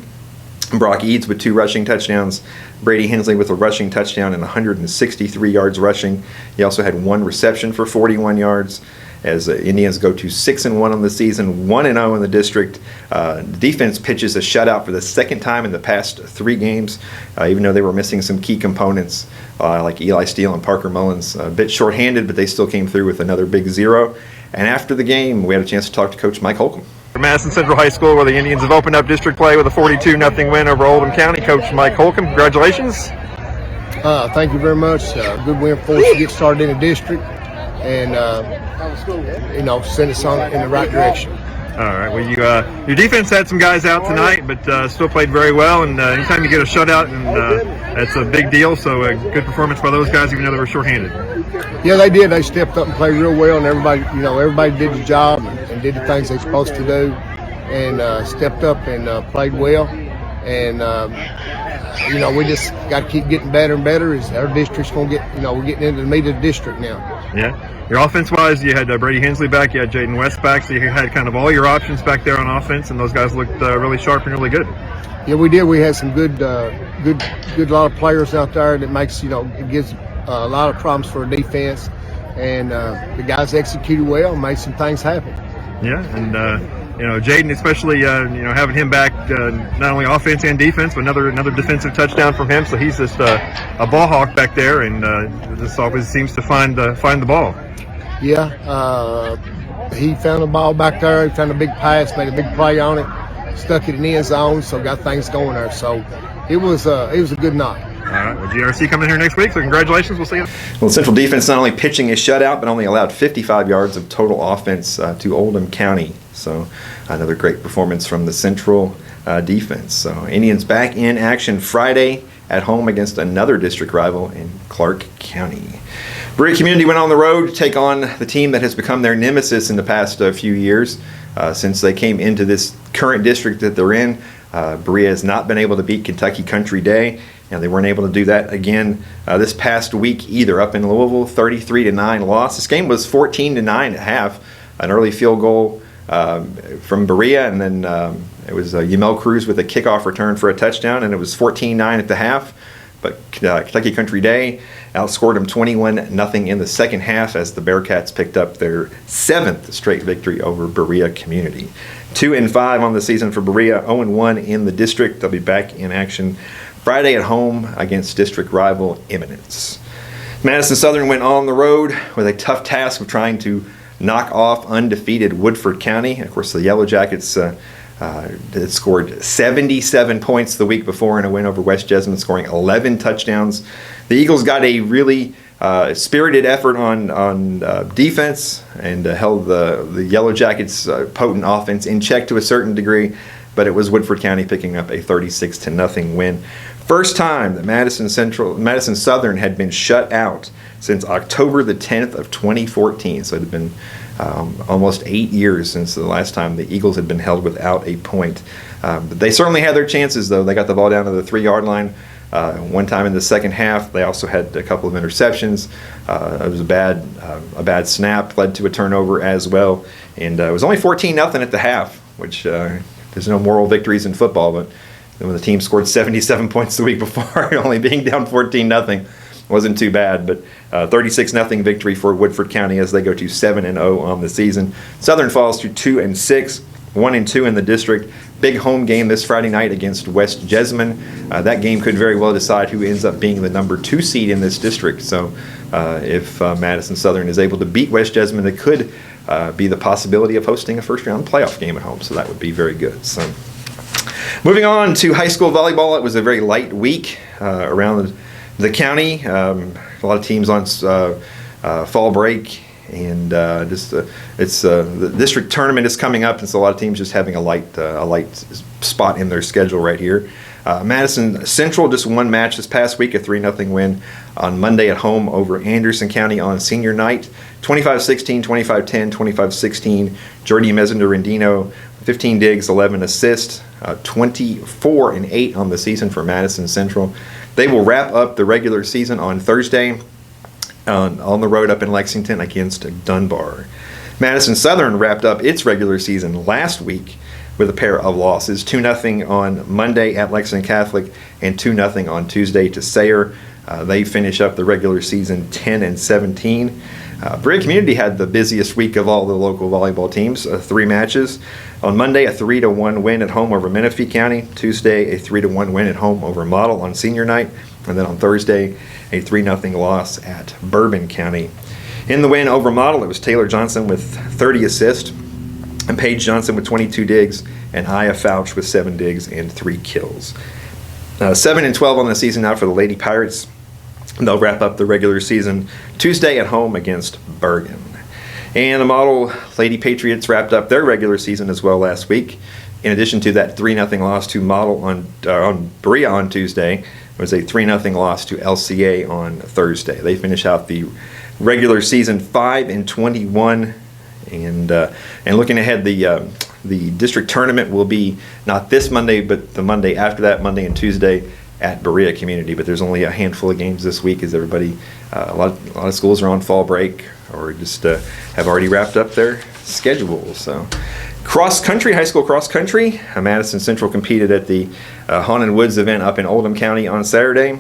Brock Eads with 2 rushing touchdowns. Brady Hensley with a rushing touchdown and 163 yards rushing. He also had 1 reception for 41 yards. As the Indians go to 6-1 on the season, 1-0 in the district. The defense pitches a shutout for the second time in the past 3 games, even though they were missing some key components like Eli Steele and Parker Mullins. A bit shorthanded, but they still came through with another big 0. And after the game, we had a chance to talk to Coach Mike Holcomb. From Madison Central High School, where the Indians have opened up district play with a 42-0 win over Oldham County, Coach Mike Holcomb, congratulations. Thank you very much. Good win for us to get started in the district and send us on in the right direction. All right. Well, your defense had some guys out tonight, but still played very well. And anytime you get a shutout, and that's a big deal. So a good performance by those guys, even though they were shorthanded. Yeah, they did. They stepped up and played real well, and everybody did the job and did the things they're supposed to do, and stepped up and played well. And we just got to keep getting better and better. As our district's going to get, we're getting into the meat of the district now. Yeah. Your offense-wise, you had Brady Hensley back, you had Jaden West back, so you had kind of all your options back there on offense, and those guys looked really sharp and really good. Yeah, we did. We had some good lot of players out there that makes, it gives a lot of problems for a defense, and the guys executed well and made some things happen. Yeah, and Jaden, especially having him back, not only offense and defense, but another defensive touchdown from him. So he's just a ball hawk back there, and just always seems to find the ball. Yeah, he found the ball back there. He found a big pass, made a big play on it, stuck it in the end zone, so got things going there. So it was a good night. All right, well, GRC coming here next week, so congratulations. We'll see you. Well, Central defense not only pitching a shutout, but only allowed 55 yards of total offense to Oldham County. So another great performance from the Central defense. So Indians back in action Friday at home against another district rival in Clark County. Berea Community went on the road to take on the team that has become their nemesis in the past few years. Since they came into this current district that they're in, Berea has not been able to beat Kentucky Country Day. And they weren't able to do that again this past week either. Up in Louisville, 33-9 loss. This game was 14-9 at half. An early field goal from Berea, and then it was Yamel Cruz with a kickoff return for a touchdown, and it was 14-9 at the half. But Kentucky Country Day outscored them 21-0 in the second half as the Bearcats picked up their 7th straight victory over Berea Community. 2-5 on the season for Berea, 0-1 in the district. They'll be back in action Friday at home against district rival Eminence. Madison Southern went on the road with a tough task of trying to knock off undefeated Woodford County. Of course, the Yellow Jackets had scored 77 points the week before in a win over West Jessamine, scoring 11 touchdowns. The Eagles got a really spirited effort on defense and held the Yellow Jackets' potent offense in check to a certain degree, but it was Woodford County picking up a 36-0 win. First time that Madison Southern had been shut out since October the 10th of 2014. So it had been almost 8 years since the last time the Eagles had been held without a point. But they certainly had their chances, though. They got the ball down to the 3-yard line One time in the second half, they also had a couple of interceptions. It was a bad snap, led to a turnover as well. And it was only 14-0 at the half, which there's no moral victories in football, but when the team scored 77 points the week before, only being down 14-0 wasn't too bad. But 36-0 victory for Woodford County as they go to 7-0 on the season. Southern falls to 2-6, 1-2 in the district. Big home game this Friday night against West Jessamine. That game could very well decide who ends up being the number 2 seed in this district. So if Madison Southern is able to beat West Jessamine, it could be the possibility of hosting a first-round playoff game at home. So that would be very good. So moving on to high school volleyball, it was a very light week around the county. A lot of teams on fall break. And the district tournament is coming up, and so a lot of teams just having a light spot in their schedule right here. Madison Central just won match this past week, a 3-0 win on Monday at home over Anderson County on senior night. 25-16, 25-10, 25-16. Jordy Mezender-Rendino, 15 digs, 11 assists, 24-8 on the season for Madison Central. They will wrap up the regular season on Thursday on the road up in Lexington against Dunbar. Madison Southern wrapped up its regular season last week with a pair of losses, 2-0 on Monday at Lexington Catholic and 2-0 on Tuesday to Sayre. They finish up the regular season 10-17. Berea Community had the busiest week of all the local volleyball teams, 3 matches. On Monday, a 3-1 win at home over Menifee County. Tuesday, a 3-1 win at home over Model on senior night. And then on Thursday, a 3-0 loss at Bourbon County. In the win over Model, it was Taylor Johnson with 30 assists, and Paige Johnson with 22 digs, and Aya Fouch with 7 digs and 3 kills. 7-12 on the season now for the Lady Pirates. They'll wrap up the regular season Tuesday at home against Bergen. And the Model Lady Patriots wrapped up their regular season as well last week. In addition to that 3-0 loss to Model on Berea on Tuesday, it was a 3-0 loss to LCA on Thursday. They finish out the regular season 5-21, and looking ahead, the district tournament will be not this Monday, but the Monday after that, Monday and Tuesday at Berea Community. But there's only a handful of games this week, as everybody, a lot of schools are on fall break or just have already wrapped up their schedules. So. Cross country, high school cross country. Madison Central competed at the Haunted Woods event up in Oldham County on Saturday.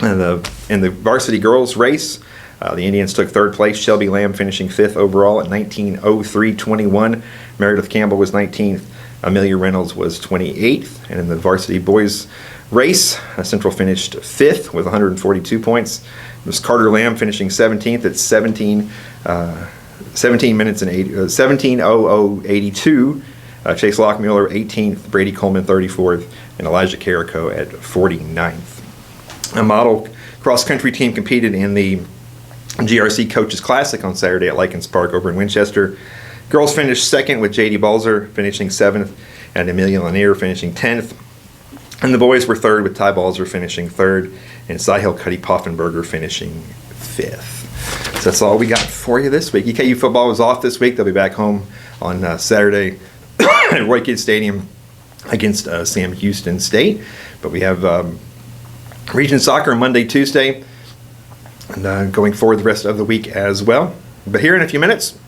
In the varsity girls race, the Indians took 3rd place. Shelby Lamb finishing 5th overall at 19:03.21. Meredith Campbell was 19th. Amelia Reynolds was 28th. And in the varsity boys race, Central finished 5th with 142 points. It was Carter Lamb finishing 17th at 17 minutes and 17:00:82. Chase Lockmuller 18th, Brady Coleman 34th, and Elijah Carrico at 49th. A model cross-country team competed in the GRC Coaches Classic on Saturday at Likens Park over in Winchester. Girls finished 2nd with J.D. Balzer finishing 7th and Amelia Lanier finishing 10th. And the boys were 3rd with Ty Balzer finishing 3rd and Sahil Cuddy Poffenberger finishing 5th. So that's all we got for you this week. EKU football was off this week. They'll be back home on Saturday at Roy Kidd Stadium against Sam Houston State. But we have Region Soccer Monday, Tuesday, and going forward the rest of the week as well. But here in a few minutes,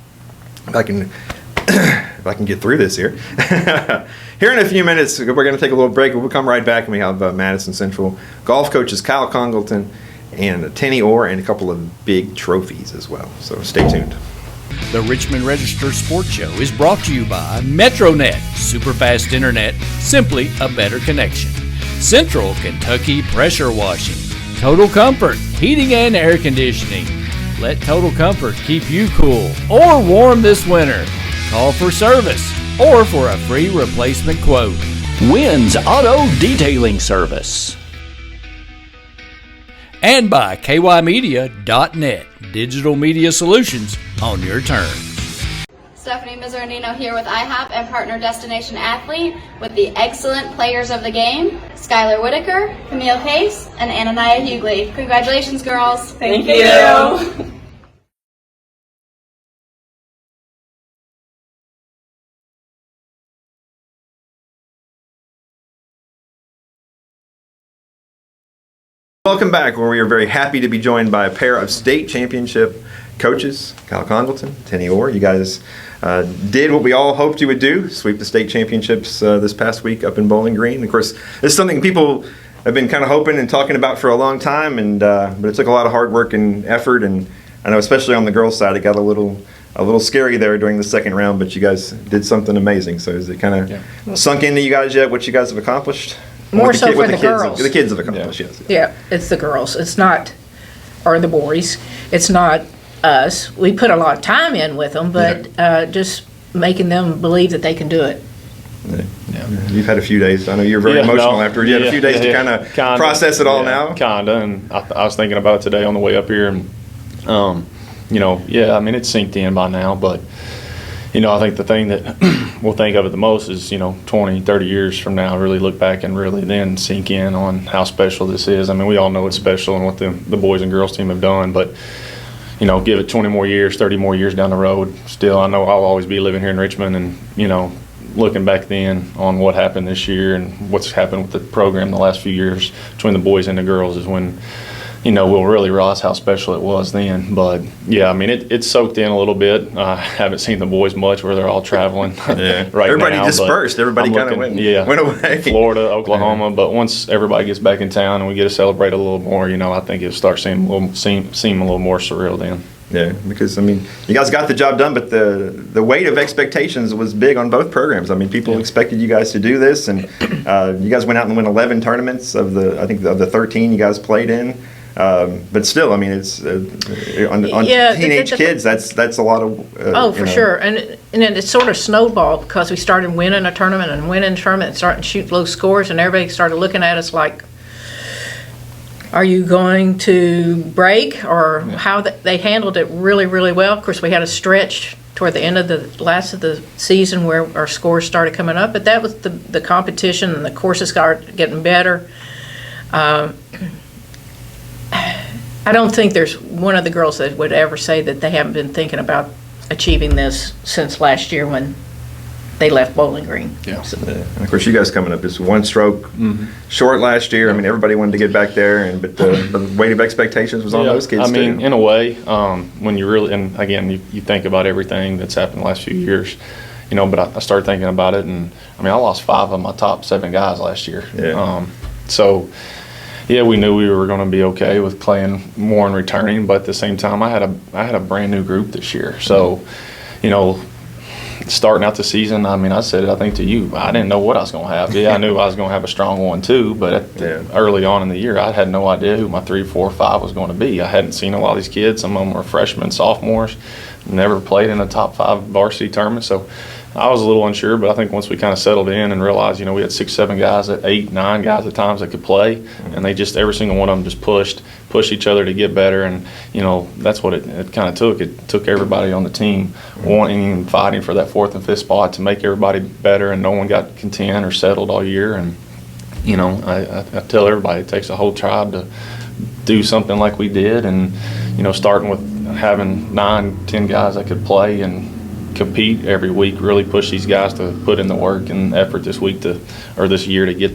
if I can get through this here. Here in a few minutes, we're going to take a little break. We'll come right back, and we have Madison Central golf coaches Kyle Congleton and Tenny Orr and a couple of big trophies as well. So stay tuned. The Richmond Register Sports Show is brought to you by MetroNet, superfast internet, simply a better connection. Central Kentucky Pressure Washing, Total Comfort, heating and air conditioning. Let Total Comfort keep you cool or warm this winter. Call for service or for a free replacement quote. Wynn's Auto Detailing Service. And by kymedia.net, digital media solutions on your terms. Stephanie Mizzernino here with IHOP and Partner Destination Athlete with the excellent players of the game, Skylar Whitaker, Camille Case, and Ananiah Hughley. Congratulations, girls. Thank you. Welcome back, where we are very happy to be joined by a pair of state championship coaches, Kyle Congleton, Tenny Orr. You guys did what we all hoped you would do, sweep the state championships this past week up in Bowling Green. Of course, this is something people have been kind of hoping and talking about for a long time, and but it took a lot of hard work and effort, and I know especially on the girls' side it got a little scary there during the second round, but you guys did something amazing. So is it kind of sunk into you guys yet what you guys have accomplished? More so for the girls. The kids have accomplished, yes. Yeah, it's the girls. It's not, or the boys. It's not us. We put a lot of time in with them, but just making them believe that they can do it. Yeah. You've had a few days. I know you're very emotional afterwards. You had a few days to kind of process it all now. Kinda, and I was thinking about it today on the way up here, and I mean, it's synced in by now, but I think the thing that we'll think of it the most is 20, 30 years from now, really look back and really then sink in on how special this is. I mean, we all know it's special and what the boys and girls team have done, but give it 20 more years, 30 more years down the road, still I know I'll always be living here in Richmond, and looking back then on what happened this year and what's happened with the program the last few years between the boys and the girls is when we'll really realize how special it was then. But yeah, I mean, it's soaked in a little bit. I haven't seen the boys much where they're all traveling right everybody now. Everybody dispersed. Everybody kind of went away. Florida, Oklahoma. But once everybody gets back in town and we get to celebrate a little more, I think it'll start seem a little more surreal then. Yeah, because I mean, you guys got the job done, but the weight of expectations was big on both programs. I mean, people expected you guys to do this, and you guys went out and won 11 tournaments of the 13 you guys played in. But still, I mean, it's on teenage kids. That's a lot of. For sure, and then it sort of snowballed because we started winning a tournament and starting to shoot low scores, and everybody started looking at us like, "Are you going to break?" Or how they handled it really, really well. Of course, we had a stretch toward the end of the last of the season where our scores started coming up, but that was the competition, and the courses started getting better. I don't think there's one of the girls that would ever say that they haven't been thinking about achieving this since last year when they left Bowling Green. Yeah. So, and of course, you guys coming up just one stroke short last year. I mean, everybody wanted to get back there, but the weight of expectations was on those kids I mean, too. in a way, when you really, and again, you think about everything that's happened the last few years, but I started thinking about it, and I mean, I lost 5 of my top 7 guys last year. Yeah. Yeah, we knew we were going to be okay with playing more and returning, but at the same time, I had a brand new group this year. So, starting out the season, I mean, I said it, I think to you, I didn't know what I was going to have. Yeah, I knew I was going to have a strong one too, but early on in the year, I had no idea who my 3, 4, 5 was going to be. I hadn't seen a lot of these kids. Some of them were freshmen, sophomores, never played in a top 5 varsity tournament. So I was a little unsure, but I think once we kind of settled in and realized, we had 6, 7 guys, 8, 9 guys at times that could play, and they just, every single one of them just pushed each other to get better, and that's what it kind of took. It took everybody on the team wanting and fighting for that 4th and 5th spot to make everybody better, and no one got content or settled all year. And I tell everybody it takes a whole tribe to do something like we did, and starting with having 9, 10 guys that could play and compete every week, really push these guys to put in the work and effort this year to get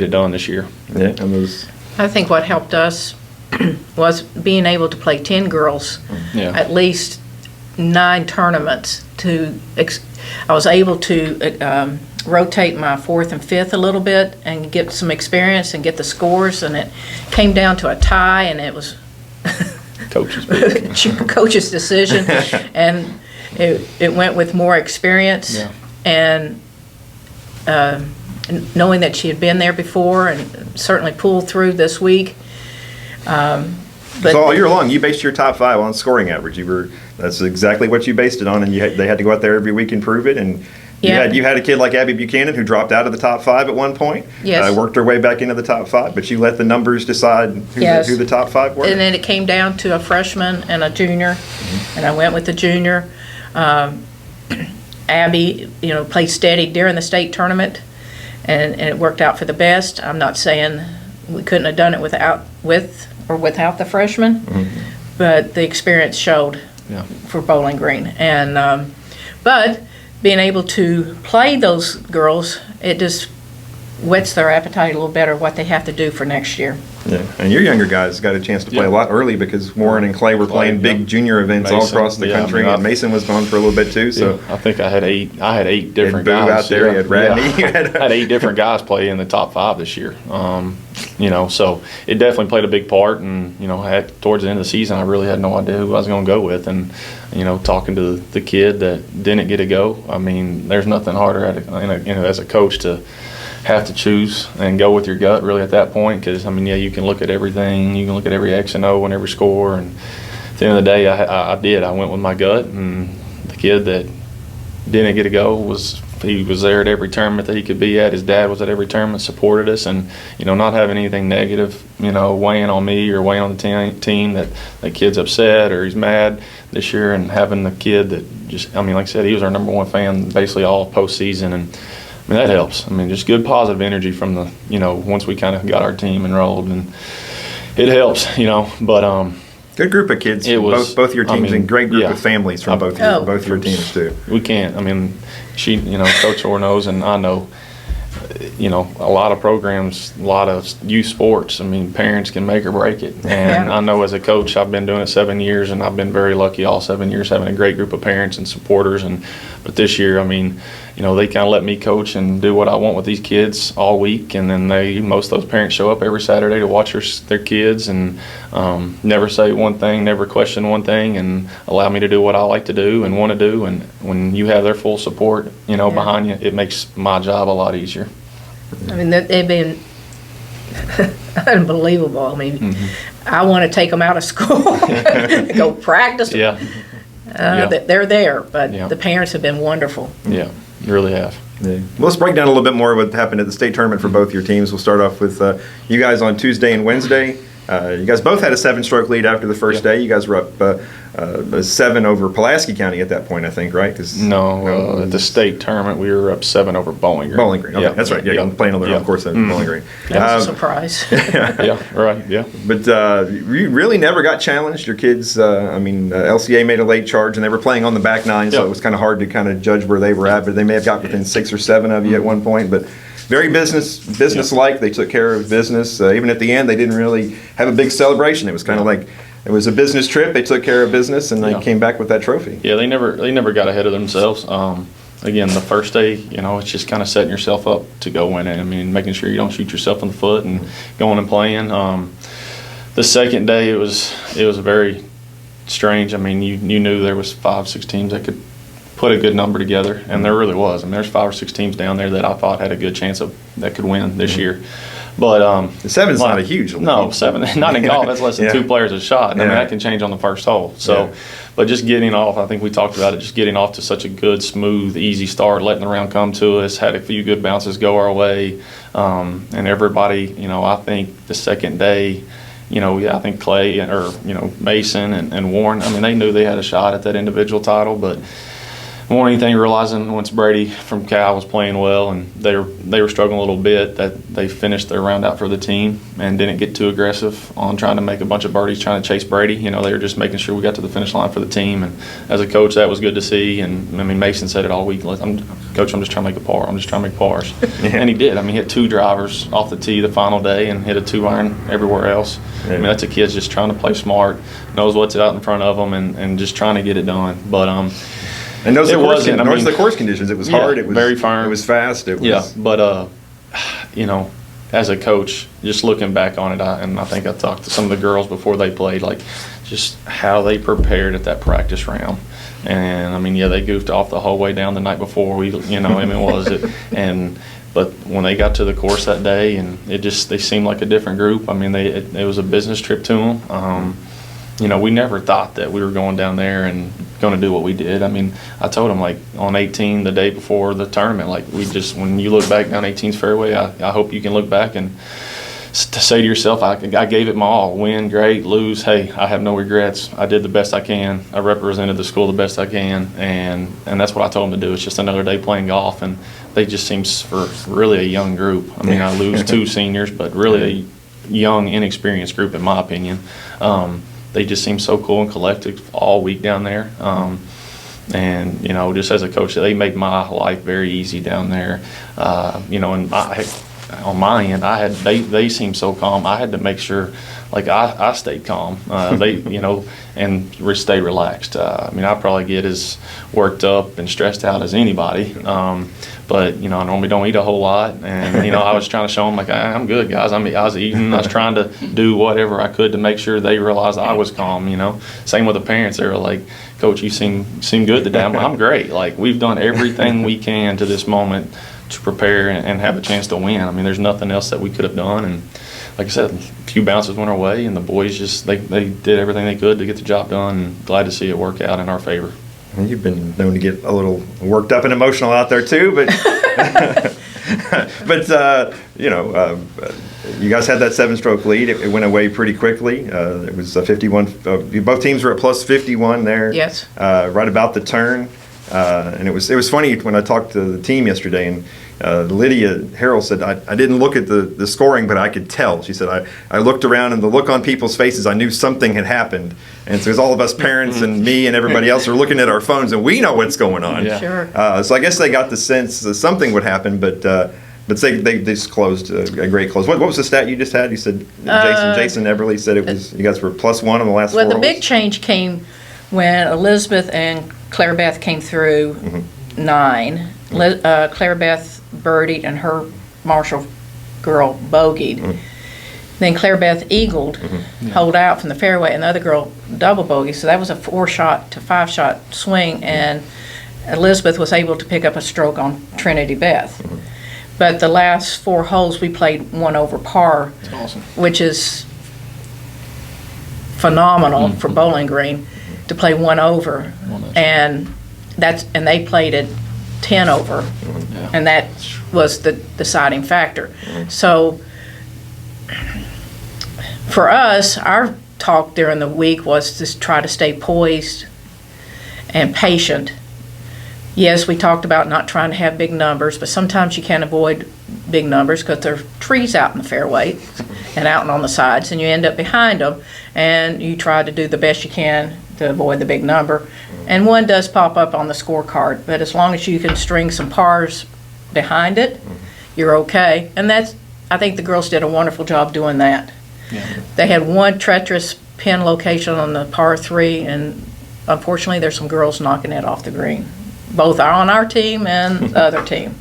it done this year. Yeah, I think what helped us was being able to play 10 girls, at least 9 tournaments. I was able to rotate my 4th and 5th a little bit and get some experience and get the scores, and it came down to a tie, and it was coach's decision, and it went with more experience, and knowing that she had been there before and certainly pulled through this week. But so all year long, you based your top 5 on scoring average. That's exactly what you based it on, and they had to go out there every week and prove it. And you had a kid like Abby Buchanan who dropped out of the top 5 at one point. Yes. Worked her way back into the top 5, but you let the numbers decide who the top 5 were. And then it came down to a freshman and a junior, and I went with the junior. Abby, played steady during the state tournament, and it worked out for the best. I'm not saying we couldn't have done it without the freshman, but the experience showed for Bowling Green. And but being able to play those girls, it just whets their appetite a little better what they have to do for next year. Yeah, and your younger guys got a chance to play a lot early because Warren and Clay were playing big junior events all across the country, and Mason was gone for a little bit too. So I think I had eight different guys out there. You had Radney. I had 8 different guys play in the top 5 this year. So it definitely played a big part. And towards the end of the season, I really had no idea who I was going to go with. And talking to the kid that didn't get to go, I mean, there's nothing harder as a coach to have to choose and go with your gut really at that point, because you can look at everything, you can look at every X and O and every score, and at the end of the day I went with my gut, and the kid that didn't get to go was there at every tournament that he could be at. His dad was at every tournament, supported us, and not having anything negative weighing on me or weighing on the team that kid's upset or he's mad this year, and having the kid that just like I said, he was our number 1 fan basically all postseason, and that helps. Just good positive energy from the, once we kind of got our team enrolled, and it helps, but good group of kids. It was both your teams, and great group of families from both your teams too. We can't. Coach Orr knows, and I know. A lot of programs, a lot of youth sports. Parents can make or break it. And I know as a coach, I've been doing it 7 years, and I've been very lucky all 7 years having a great group of parents and supporters. But this year, they kind of let me coach and do what I want with these kids all week, and then most of those parents show up every Saturday to watch their kids, and never say one thing, never question one thing, and allow me to do what I like to do and want to do. And when you have their full support, behind you, it makes my job a lot easier. They've been unbelievable. I want to take them out of school, go practice. They're there, but the parents have been wonderful. Yeah, really have. Yeah. Well, let's break down a little bit more what happened at the state tournament for both your teams. We'll start off with you guys on Tuesday and Wednesday. You guys both had a 7-stroke lead after the first day. You guys were up 7 over Pulaski County at that point, I think, right? No, at the state tournament, we were up 7 over Bowling Green. Bowling Green, okay, that's right. Yeah, playing on the road course at Bowling Green. That was a surprise. Yeah. But you really never got challenged. Your kids, LCA made a late charge, and they were playing on the back 9, so it was kind of hard to kind of judge where they were at. But they may have got within 6 or 7 of you at one point. But very business-like. They took care of business. Even at the end, they didn't really have a big celebration. It was kind of like it was a business trip. They took care of business, and they came back with that trophy. Yeah, they never got ahead of themselves. Again, the first day, it's just kind of setting yourself up to go win it. Making sure you don't shoot yourself in the foot and going and playing. The second day, it was very strange. You knew there was 5-6 teams that could put a good number together, and there really was. There's 5 or 6 teams down there that I thought had a good chance that could win this year. But the 7's not a huge lead. No, 7 not in golf. That's less than 2 players a shot. That can change on the first hole. So, but just getting off, I think we talked about it. Just getting off to such a good, smooth, easy start, letting the round come to us. Had a few good bounces go our way, and everybody. I think the second day. I think Clay or Mason and Warren. They knew they had a shot at that individual title, but more than anything, realizing once Brady from Cal was playing well, and they were struggling a little bit, that they finished their round out for the team and didn't get too aggressive on trying to make a bunch of birdies trying to chase Brady. They were just making sure we got to the finish line for the team. And as a coach, that was good to see. And Mason said it all week. Coach, I'm just trying to make a par. I'm just trying to make pars. And he did. He hit 2 drivers off the tee the final day and hit a 2-iron everywhere else. That's a kid just trying to play smart, knows what's out in front of him, and just trying to get it done. But and knows the course conditions. It was hard. It was very firm. It was fast. It was but as a coach, just looking back on it, and I think I talked to some of the girls before they played, like just how they prepared at that practice round. And they goofed off the whole way down the night before. But when they got to the course that day, and they seemed like a different group. It was a business trip to them. We never thought that we were going down there and going to do what we did. I told them, on 18, the day before the tournament, when you look back down 18's fairway, I hope you can look back and to say to yourself, I gave it my all. Win, great. Lose, hey, I have no regrets. I did the best I can. I represented the school the best I can, and that's what I told them to do. It's just another day playing golf, and they just seem for really a young group. I lose 2 seniors, but really a young, inexperienced group, in my opinion. They just seem so cool and collective all week down there. And, just as a coach, they made my life very easy down there. And on my end, they seemed so calm. I had to make sure, like I stayed calm. They, and stay relaxed. I mean, I probably get as worked up and stressed out as anybody. But I normally don't eat a whole lot, and I was trying to show them like I'm good, guys. I was eating. I was trying to do whatever I could to make sure they realized I was calm. Same with the parents. They were like, "Coach, you seem good today." I'm great. Like, we've done everything we can to this moment to prepare and have a chance to win. I mean, there's nothing else that we could have done. And like I said, a few bounces went our way, and the boys just they did everything they could to get the job done. And glad to see it work out in our favor. You've been known to get a little worked up and emotional out there too, but you guys had that 7-stroke lead. It went away pretty quickly. It was a 51. Both teams were at plus 51 there. Yes. Right about the turn, and it was funny when I talked to the team yesterday, and Lydia Harrell said, I didn't look at the scoring, but I could tell. She said, I looked around, and the look on people's faces, I knew something had happened. And so all of us parents and me and everybody else are looking at our phones, and we know what's going on. Yeah. Sure. So I guess they got the sense that something would happen, but they just closed a great close. What was the stat you just had? You said Jason Eberly said it was you guys were +1 on the last 4 Well, the holes? big change came when Elizabeth and Claire Beth came through 9. Claire Beth birdied and her Marshall girl bogeyed. Then Claire Beth eagled, holed out from the fairway, and the other girl double bogey. So that was a 4-shot to 5-shot swing, and Elizabeth was able to pick up a stroke on Trinity Beth. But the last 4 holes we played 1 over par, Awesome. which is phenomenal for Bowling Green to play 1 over, and they played it 10 over, and that was the deciding factor. So for us, our talk during the week was to try to stay poised and patient. Yes, we talked about not trying to have big numbers, but sometimes you can't avoid big numbers because there are trees out in the fairway and out and on the sides, and you end up behind them, and you try to do the best you can to avoid the big number. And one does pop up on the scorecard, but as long as you can string some pars behind it, you're okay. And I think the girls did a wonderful job doing that. Yeah. They had one treacherous pin location on the par 3, and unfortunately there's some girls knocking it off the green. Both are on our team and the other team.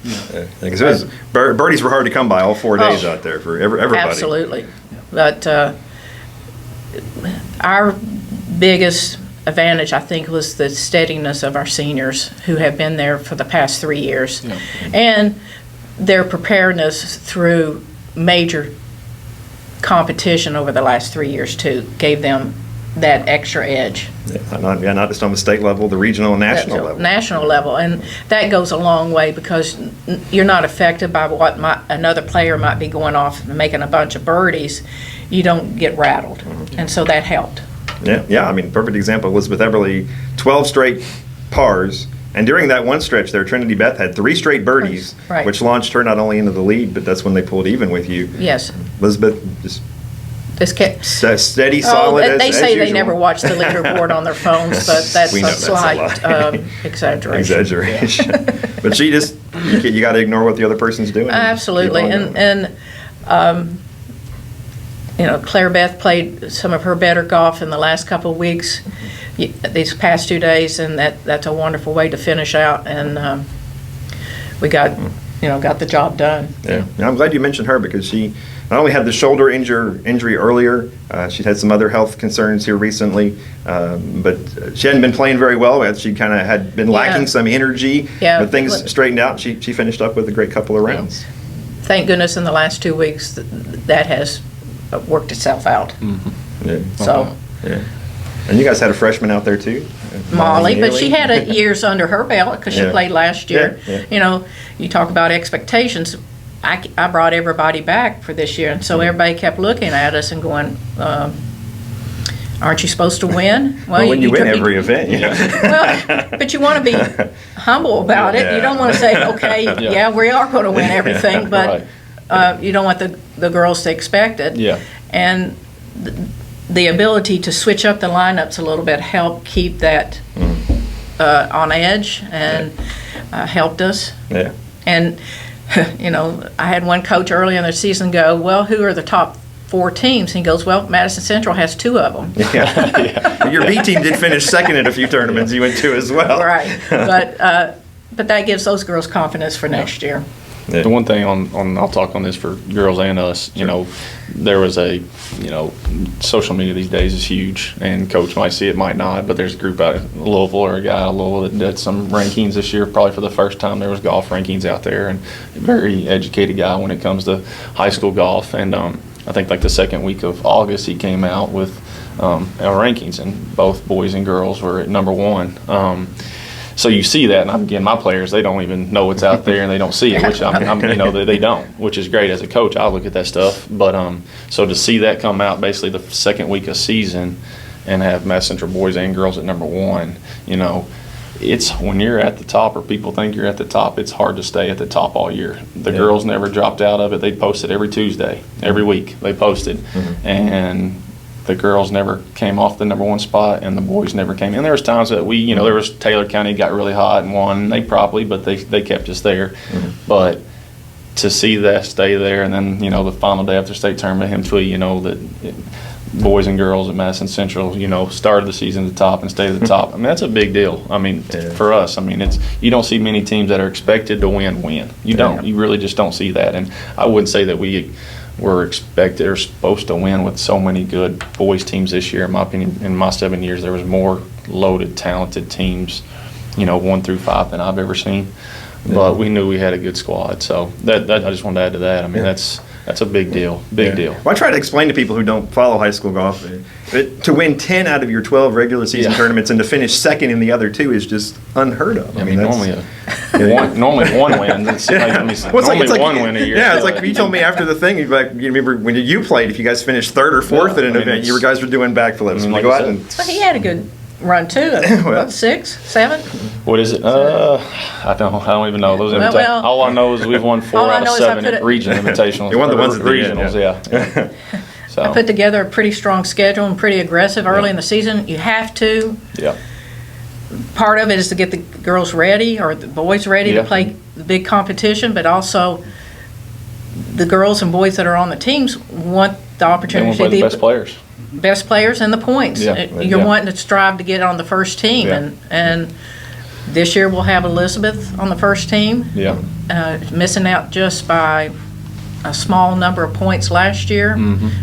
Because birdies were hard to come by all 4 days out there for everybody. Absolutely. But our biggest advantage, I think, was the steadiness of our seniors who have been there for the past 3 years. Yeah. And their preparedness through major competition over the last 3 years, too, gave them that extra edge. Yeah, not just on the state level, the regional and national level. National level, and that goes a long way because you're not affected by what another player might be going off and making a bunch of birdies. You don't get rattled, and so that helped. Yeah. I mean, perfect example. Elizabeth Eberly, 12 straight pars, and during that one stretch there, Trinity Beth had 3 straight birdies, Right. which launched her not only into the lead, but that's when they pulled even with you. Yes. Elizabeth just steady, solid. They as say they usual. never watch the leaderboard on their phones, but that's We know a that's a slight lie. exaggeration. But she just, you got to ignore what the other person's doing. Absolutely, and Claire Beth played some of her better golf in the last couple of weeks, these past 2 days, and that's a wonderful way to finish out. And we got the job done. Yeah, I'm glad you mentioned her because she not only had the shoulder injury earlier, she'd had some other health concerns here recently, but she hadn't been playing very well. She kind of had been lacking some energy, but things straightened out. She finished up with a great couple of rounds. Thank goodness in the last 2 weeks that has worked itself out. Yeah. So. Yeah. And you guys had a freshman out there too, Molly, but she had years under her belt because she played last year. Yeah. You talk about expectations. I brought everybody back for this year, and so everybody kept looking at us and going, aren't you supposed to win? Well, when you win every event, Well, but you want to be humble about it. You don't want to say, okay, we are going to win everything, but you don't want the girls to expect it. Yeah. And the ability to switch up the lineups a little bit helped keep that on edge and helped us. Yeah. And you know, I had one coach early in the season go, well, who are the top 4 teams? And he goes, well, Madison Central has 2 of them. Yeah. Your B team did finish second at a few tournaments you went to as well. Right. But that gives those girls confidence for next year. Yeah. The one thing I'll talk on this for girls and us, you know, there was social media these days is huge, and coach might see it, might not, but there's a group out in Louisville or a guy out of Louisville that did some rankings this year. Probably for the first time there was golf rankings out there, and a very educated guy when it comes to high school golf. And I think like the second week of August he came out with our rankings, and both boys and girls were at number 1. So you see that, and again, my players, they don't even know what's out there, and they don't see it, which they don't, which is great. As a coach, I look at that stuff. But so to see that come out basically the second week of season, and have Madison Central boys and girls at number 1, you know, it's when you're at the top, or people think you're at the top, it's hard to stay at the top all year. The girls never dropped out of it. They posted every Tuesday, every week they posted, and the girls never came off the number 1 spot, and the boys never came in. There was times that we, you know, there was Taylor County got really hot and won. They probably, but they kept us there. But to see that stay there, and then, you know, the final day after state tournament, him tweet, you know, that boys and girls at Madison Central, you know, started the season at the top and stayed at the top. I mean, that's a big deal. I mean, for us, I mean, you don't see many teams that are expected to win. You don't. You really just don't see that. And I wouldn't say that we were expected or supposed to win with so many good boys teams this year. In my opinion, in my 7 years, there was more loaded, talented teams, you know, 1 through 5 than I've ever seen. But we knew we had a good squad, so that I just wanted to add to that. I mean, that's a big deal, deal. Well, I try to explain to people who don't follow high school golf that to win 10 out of your 12 regular season tournaments and to finish second in the other 2 is just unheard of. I mean normally one win. It's like one win a year. Yeah, it's like if you told me after the thing, you'd be like, you remember when you played, if you guys finished 3rd or 4th at an event, you guys were doing backflips. I mean, go out and. But he had a good run too. Well, 6, 7. What is it? I don't even know those invitations. All I know is we've won 4 out of 7 at region invitationals. You won the ones at the regionals, yeah. So I put together a pretty strong schedule and pretty aggressive early in the season. You have to. Yeah. Part of it is to get the girls ready or the boys ready to play the big competition, but also the girls and boys that are on the teams want the opportunity to be the best players and the points. You're wanting to strive to get on the first team, and this year we'll have Elizabeth on the first team. Missing out just by a small number of points last year,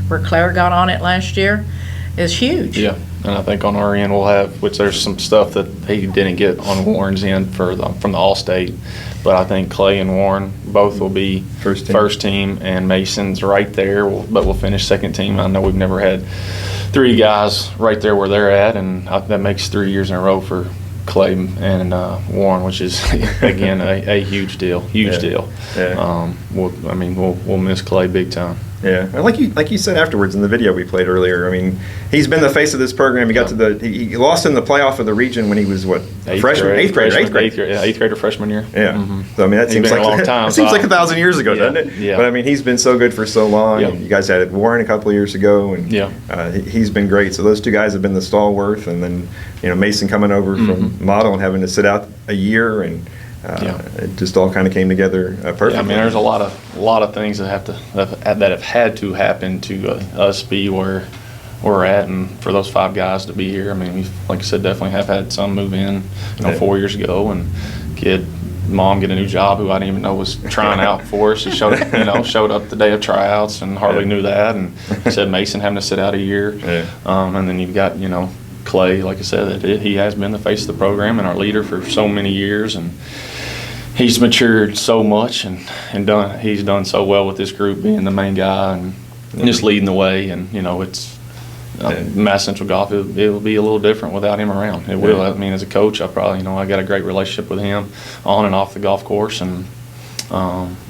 where Claire got on it last year, is huge. Yeah, and I think on our end we'll have, which there's some stuff that he didn't get on Warren's end from the All-State, but I think Clay and Warren both will be first team, and Mason's right there, but we'll finish second team. I know we've never had 3 guys right there where they're at, and that makes 3 years in a row for Clay and Warren, which is again a huge deal. Deal. Yeah. We'll miss Clay big time. Yeah, and like you said afterwards in the video we played earlier. I mean, he's been the face of this program. He got to he lost in the playoff of the region when he was eighth grader freshman year. Yeah. So I mean that seems like a long time. It seems like 1,000 years ago, doesn't it? Yeah. But I mean he's been so good for so long. Yeah. You guys had Warren a couple of years ago, and he's been great. So those 2 guys have been the stalwart, and then Mason coming over from Model and having to sit out a year and. It just all kind of came together perfectly. Yeah, I mean, there's a lot of things that have had to happen to us be where we're at, and for those 5 guys to be here. I mean, like I said, definitely have had some move in, 4 years ago, and mom get a new job who I didn't even know was trying out for us. She showed up the day of tryouts and hardly knew that, and said Mason having to sit out a year, and then you've got Clay, like I said, he has been the face of the program and our leader for so many years, and he's matured so much and he's done so well with this group, being the main guy and just leading the way. And it's Mass Central Golf. It'll be a little different without him around. It will. I mean, as a coach, I probably I got a great relationship with him on and off the golf course, and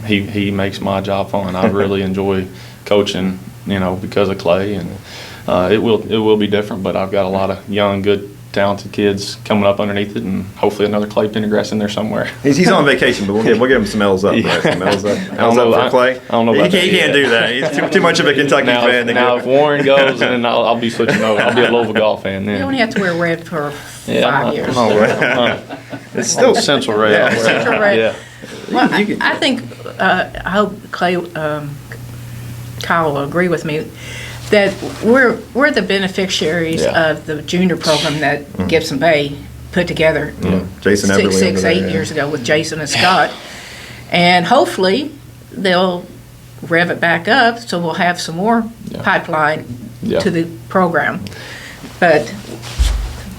he makes my job fun. I really enjoy coaching, because of Clay, and it will be different. But I've got a lot of young, good, talented kids coming up underneath it, and hopefully another Clay Pendergrass in there somewhere. He's on vacation, but we'll give him some L's up. Right? Some L's up for Clay. I don't know about he can't do that. He's too much of a Kentucky fan. Now, if Warren goes, then I'll be switching over. I'll be a Louisville golf fan then. You only have to wear red for 5 years. It's still Central Red. Central Red. Yeah. Well, I think I hope Kyle will agree with me that we're the beneficiaries of the junior program that Gibson Bay put together Jason 8 years ago with Jason and Scott. And hopefully they'll rev it back up so we'll have some more pipeline to the program. But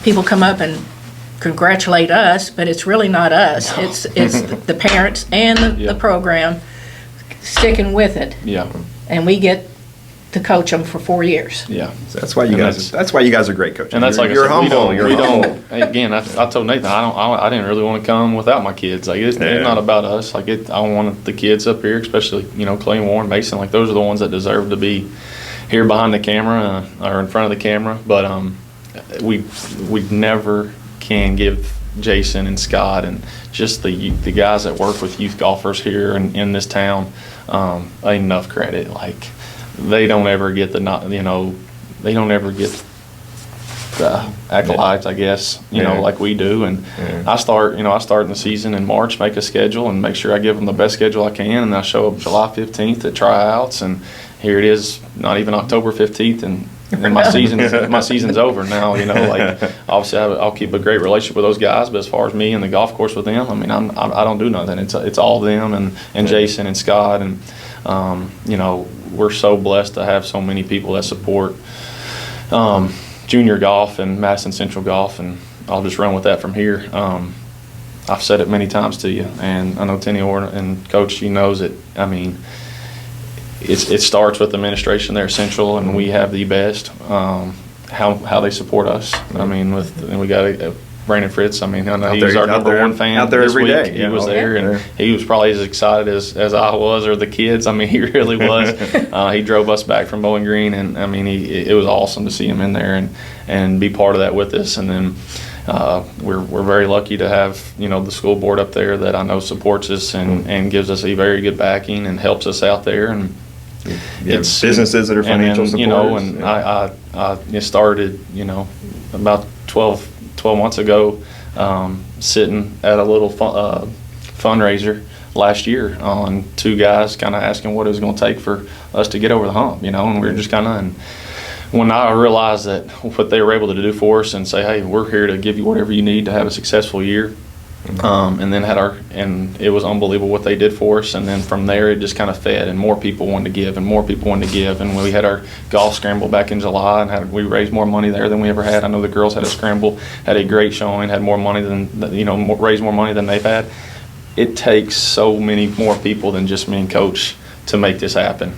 people come up and congratulate us, but it's really not us. It's the parents and the program sticking with it. Yeah. And we get to coach them for 4 years. Yeah. So that's why you guys. That's why you guys are great coaches. And that's you're, like you're I said, humble. we don't. Again, I told Nathan I didn't really want to come without my kids. Like it's not about us. Like I wanted the kids up here, especially Clay and Warren, Mason. Like those are the ones that deserve to be here behind the camera or in front of the camera. But we never can give Jason and Scott and just the guys that work with youth golfers here in this town enough credit. Like they don't ever get they don't ever get the accolades, I guess, like we do. And I start in the season in March, make a schedule and make sure I give them the best schedule I can. And I show up July 15th at tryouts, and here it is, not even October 15th, and my season's over now. Like obviously I'll keep a great relationship with those guys, but as far as me and the golf course with them, I mean, I don't do nothing. It's all them and Jason and Scott, and we're so blessed to have so many people that support junior golf and Madison Central golf, and I'll just run with that from here. I've said it many times to you, and I know Tenny Orr and Coach, knows it. I mean, it starts with the administration there at Central, and we have the best. How they support us. I mean, and we got Brandon Fritz. I mean, I know he was our number one fan out there this every week. day. He was there, and he was probably as excited as I was, or the kids. I mean, he really was. He drove us back from Bowling Green, and I mean, it was awesome to see him in there and be part of that with us. And then we're very lucky to have the school board up there that I know supports us and gives us a very good backing and helps us out there. And it's businesses that are financial supporters. And I started about 12 months ago, sitting at a little fundraiser last year on two guys kind of asking what it was going to take for us to get over the hump, and we were just kind of, and when I realized that what they were able to do for us and say, hey, we're here to give you whatever you need to have a successful year. And then and it was unbelievable what they did for us. And then from there, it just kind of fed, and more people wanted to give, and more people wanted to give. And we had our golf scramble back in July, and we raised more money there than we ever had. I know the girls had a scramble, had a great showing, had more money than raised more money than they've had. It takes so many more people than just me and Coach to make this happen.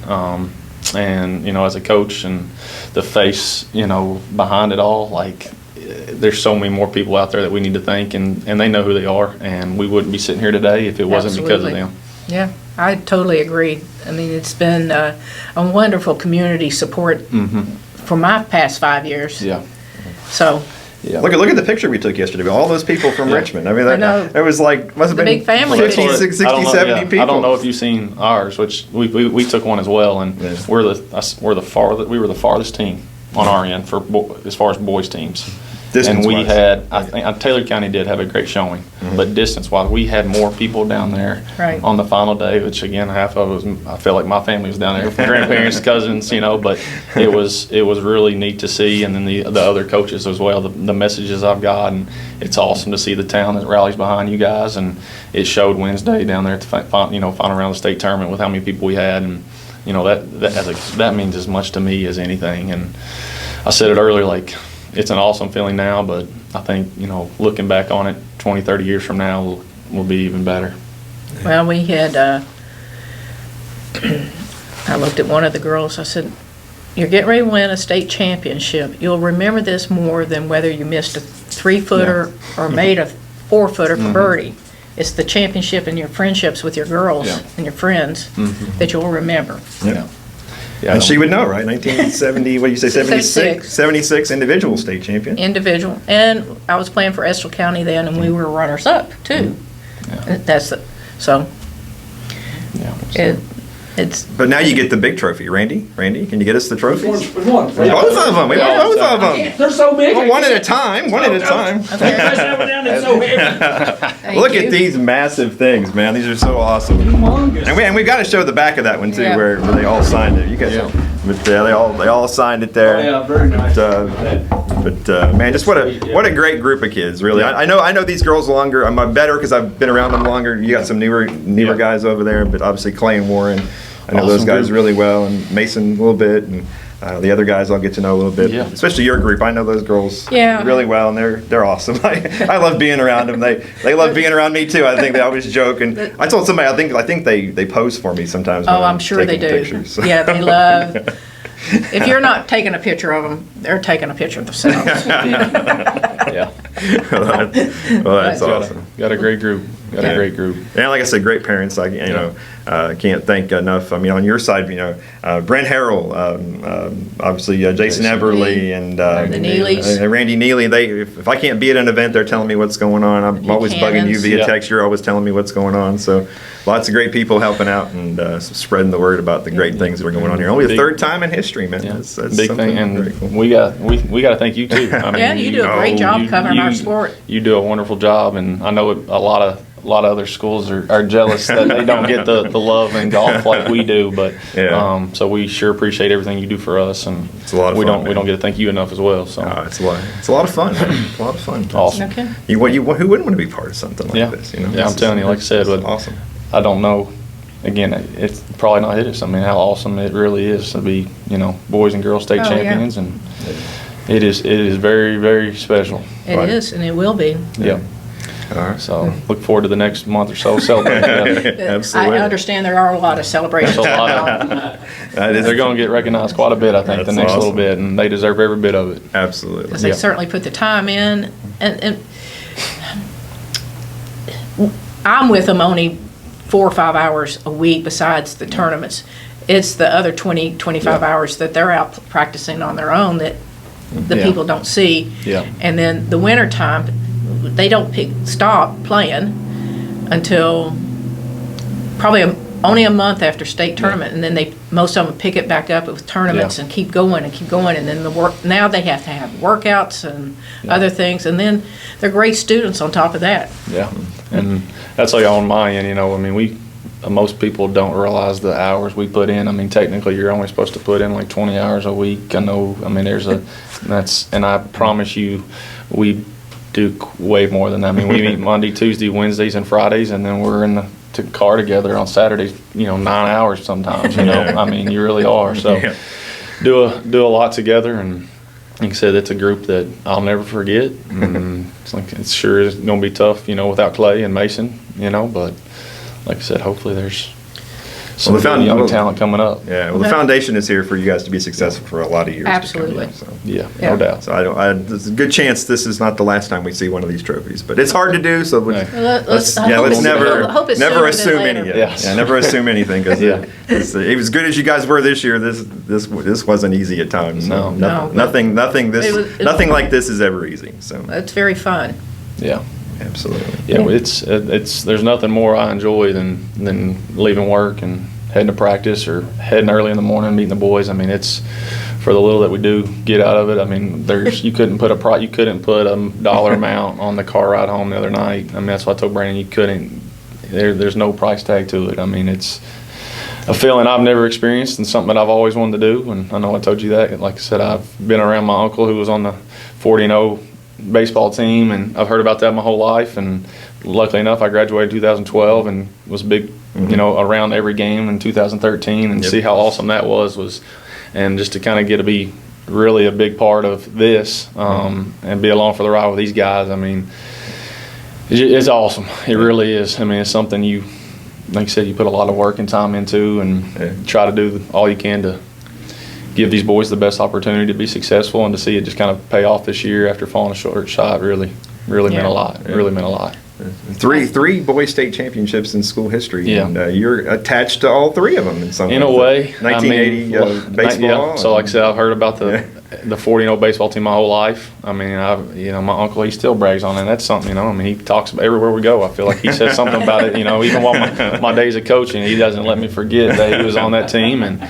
And as a coach and the face, behind it all, like, there's so many more people out there that we need to thank, and they know who they are, and we wouldn't be sitting here today if it wasn't because of them. Yeah, I totally agree. I mean, it's been a wonderful community support for my past 5 years. Yeah. So. Yeah. Look at the picture we took yesterday with all those people from Richmond. I mean, it was like, must have been big family. 50, 60, 70 people. I don't know if you've seen ours, which we took one as well, and we were the farthest team on our end as far as boys teams. And we had, I think Taylor County did have a great showing, but distance-wise, we had more people down there on the final day, which again, half of it was, I feel like my family was down there, grandparents, cousins, but it was really neat to see. And then the other coaches as well, the messages I've got, and it's awesome to see the town that rallies behind you guys. And it showed Wednesday down there at the final round of the state tournament with how many people we had, and that means as much to me as anything. And I said it earlier, like, it's an awesome feeling now, but I think, looking back on it 20, 30 years from now will be even better. Well, we had, I looked at one of the girls, I said, you're getting ready to win a state championship. You'll remember this more than whether you missed a 3-footer or made a 4-footer for birdie. It's the championship and your friendships with your girls and your friends that you'll remember. Yeah. Yeah, and she would know, right? 1970, what do you say, 76 individual state champion. Individual. And I was playing for Estill County then, and we were runners-up, too. Yeah. But now you get the big trophy. Randy, can you get us the trophies? Which one? Both of them. We want both of them. They're so big. Well, one at a time. One at a time. Look at these massive things, man. These are so awesome. And we've got to show the back of that one too, where they all signed it. You guys, but they all signed it there. Oh, yeah, very nice. But man, just what a great group of kids. Really, I know these girls longer. I'm better because I've been around them longer. You got some newer guys over there, but obviously Clay and Warren, I know those guys really well, and Mason a little bit, and the other guys I'll get to know a little bit. Yeah. Especially your group. I know those girls really well, and they're awesome. I love being around them. They love being around me too. I think they always joke, and I told somebody I think they pose for me sometimes. Oh, I'm sure they do. Pictures, so. Yeah, they love. If you're not taking a picture of them, they're taking a picture of themselves. Yeah. Well, that's awesome. Got a great group. A great group. And like I said, great parents. Can't thank enough. I mean, on your side, Brent Harrell, obviously Jason Everly, and Randy Neely. If I can't be at an event, they're telling me what's going on. I'm always bugging you via text. You're always telling me what's going on. So lots of great people helping out and spreading the word about the great things that are going on here. Only the third time in history, man. That's big thing, and cool. we got to thank you too. I mean, you do a great job covering our sport. You do a wonderful job, and I know a lot of other schools are jealous that they don't get the love in golf like we do, but so we sure appreciate everything you do for us, and it's a lot of fun, we don't get to thank you enough as well. So it's a lot of fun. It's a lot of fun. Awesome. Okay. Who wouldn't want to be part of something like this? I'm telling you, like I said, awesome. I don't know. Again, it's probably not hit us. I mean, how awesome it really is to be, boys and girls state champions, and it is very, very special. It is, and it will be. Yeah. All right. So look forward to the next month or so celebrating. Absolutely. I understand there are a lot of celebrations. They're going to get recognized quite a bit, I think, the next little bit, and they deserve every bit of it. Absolutely. Because they certainly put the time in, and I'm with them only 4 or 5 hours a week besides the tournaments. It's the other 20, 25 hours that they're out practicing on their own that the people don't see. Yeah. And then the winter time, they don't stop playing until probably only a month after state tournament, and then most of them pick it back up with tournaments and keep going, and then now they have to have workouts and other things, and then they're great students on top of that. Yeah, and that's like on my end. Most people don't realize the hours we put in. I mean, technically, you're only supposed to put in like 20 hours a week. I know. I mean, and I promise you, we do way more than that. I mean, we meet Monday, Tuesday, Wednesdays, and Fridays, and then we're in the car together on Saturdays. 9 hours sometimes. I mean, you really are. So do a lot together, and like I said, it's a group that I'll never forget. It's sure is going to be tough, without Clay and Mason, but like I said, hopefully there's some young talent coming up. Yeah, well, the foundation is here for you guys to be successful for a lot of years. Absolutely. To come, no doubt. So there's a good chance this is not the last time we see one of these trophies, but it's hard to do. So let's never assume anything. Never assume anything, because it was good as you guys were this year. This wasn't easy at times. So nothing like this is ever easy. So it's very fun. Yeah. Absolutely. Yeah, it's there's nothing more I enjoy than leaving work and heading to practice, or heading early in the morning, meeting the boys. I mean, it's for the little that we do get out of it. I mean, you couldn't put a dollar amount on the car ride home the other night. I mean, that's why I told Brandon you couldn't. There's no price tag to it. I mean, it's a feeling I've never experienced and something that I've always wanted to do. And I know I told you that. Like I said, I've been around my uncle who was on the 40-0 baseball team, and I've heard about that my whole life, and luckily enough I graduated in 2012 and was big around every game in 2013, and see how awesome that was and just to kind of get to be really a big part of this and be along for the ride with these guys. I mean, it's awesome. It really is. I mean, it's something you, like you said, you put a lot of work and time into, and try to do all you can to give these boys the best opportunity to be successful, and to see it just kind of pay off this year after falling a short shot really meant a lot. It really meant a lot. Three boys state championships in school history, yeah. And you're attached to all three of them in some a way. 1980 baseball. So like I said, I've heard about the the 40-0 baseball team my whole life. I mean, my uncle, he still brags on it. That's something, I mean, he talks about everywhere we go. I feel like he says something about it, even while my days of coaching, he doesn't let me forget that he was on that team. And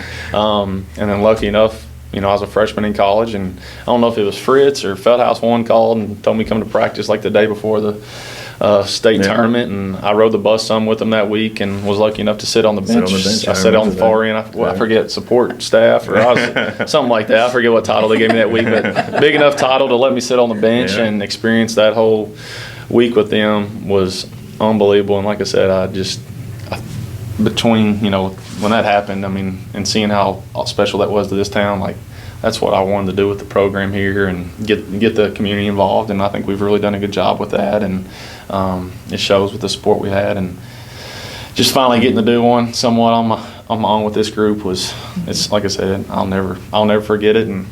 then lucky enough, I was a freshman in college, and I don't know if it was Fritz or Feldhouse one called and told me to come to practice like the day before the state tournament, and I rode the bus some with them that week and was lucky enough to sit on the bench. I sat on the far end. I forget, support staff or something like that. I forget what title they gave me that week, but big enough title to let me sit on the bench and experience that whole week with them was unbelievable. And like I said, between, when that happened, I mean, and seeing how special that was to this town, like, that's what I wanted to do with the program here and get the community involved, and I think we've really done a good job with that, and it shows with the support we had, and just finally getting to do one somewhat on my own with this group it's like I said, I'll never forget it, and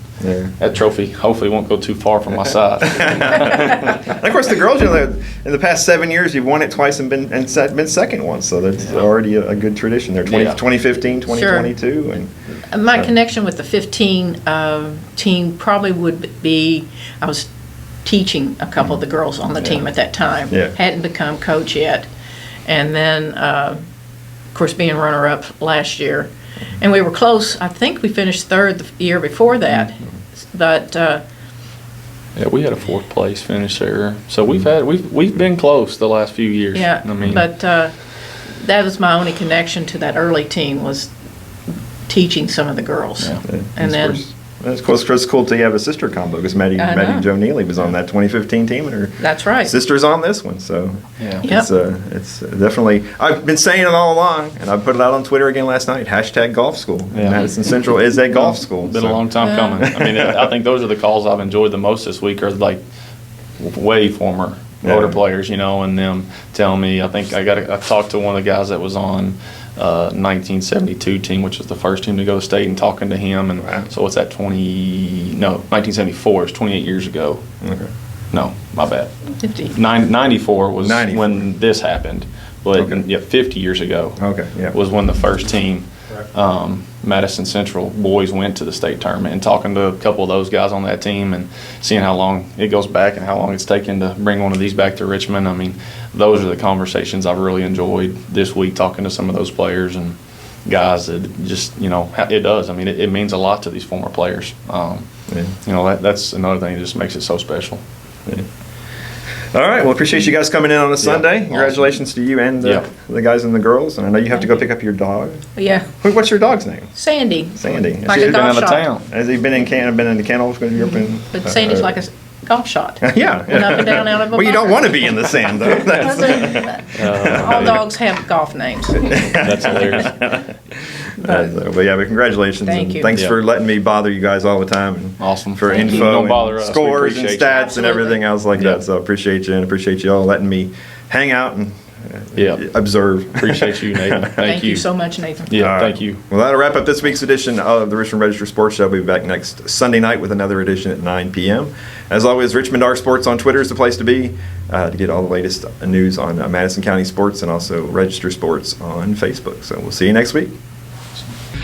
that trophy hopefully won't go too far from my side. And of course, the girls, in the past 7 years, you've won it twice and been second once, so that's already a good tradition there. 2015, 2022, sure. And my connection with the 15 team probably would be, I was teaching a couple of the girls on the team at that time. Hadn't become coach yet, and then of course being runner-up last year, and we were close. I think we finished third the year before that, but we had a fourth place finish there. So we've been close the last few years. Yeah, I mean, but that was my only connection to that early team, was teaching some of the girls, and then. It's cool to have a sister combo, because Maddie Jo Neely was on that 2015 team, and her that's right. sister's on this one. So it's definitely, I've been saying it all along, and I put it out on Twitter again last night. #Golf School. Madison Central is a golf school. Been a long time coming. I mean, I think those are the calls I've enjoyed the most this week, are like way former older players, and them telling me. I think I talked to one of the guys that was on 1972 team, which was the first team to go to state, and talking to him, and so what's that, 1974 is 28 years ago. Okay. No, my bad. 94 was when this happened, but 50 years ago was when the first team, Madison Central boys, went to the state tournament, and talking to a couple of those guys on that team and seeing how long it goes back and how long it's taken to bring one of these back to Richmond. I mean, those are the conversations I've really enjoyed this week, talking to some of those players and guys that just, it does. I mean, it means a lot to these former players. That's another thing that just makes it so special. All right. Well, appreciate you guys coming in on a Sunday. Awesome. Congratulations to you and the guys and the girls. And I know you have to go pick up your dog. Yeah. What's your dog's name? Sandy. Sandy. Like a golf shot. Has he been in Canada? Been in the kennels? But Sandy's like a golf shot. Yeah. Went up and down out of a Well, you don't want to be in the sand, though. All dogs have golf names. That's hilarious. But congratulations. Thank you. Thanks for letting me bother you guys all the time. And awesome. For Thank info and scores and stats and everything else like that. So appreciate you, and appreciate you all letting me hang out and observe. Appreciate you, Nathan. Thank you so much, Nathan. Yeah, thank you. Well, that'll wrap up this week's edition of the Richmond Register Sports Show. We'll be back next Sunday night with another edition at 9 p.m. As always, Richmond R Sports on Twitter is the place to be to get all the latest news on Madison County sports, and also Register Sports on Facebook. So we'll see you next week.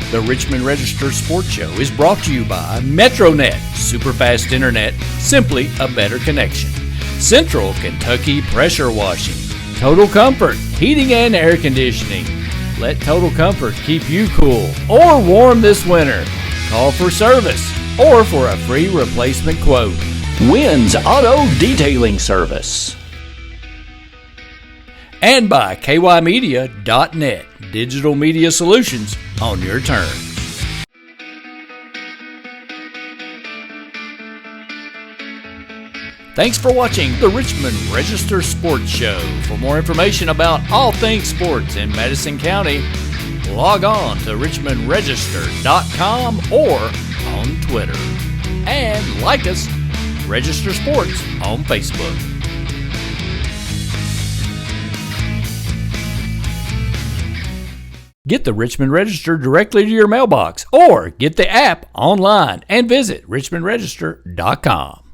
The Richmond Register Sports Show is brought to you by MetroNet, superfast internet, simply a better connection. Central Kentucky Pressure Washing, Total Comfort, heating and air conditioning. Let Total Comfort keep you cool or warm this winter. Call for service or for a free replacement quote. Wynn's Auto Detailing Service. And by kymedia.net, digital media solutions on your terms. Thanks for watching the Richmond Register Sports Show. For more information about all things sports in Madison County, log on to richmondregister.com or on Twitter. And like us, Register Sports on Facebook. Get the Richmond Register directly to your mailbox, or get the app online and visit richmondregister.com.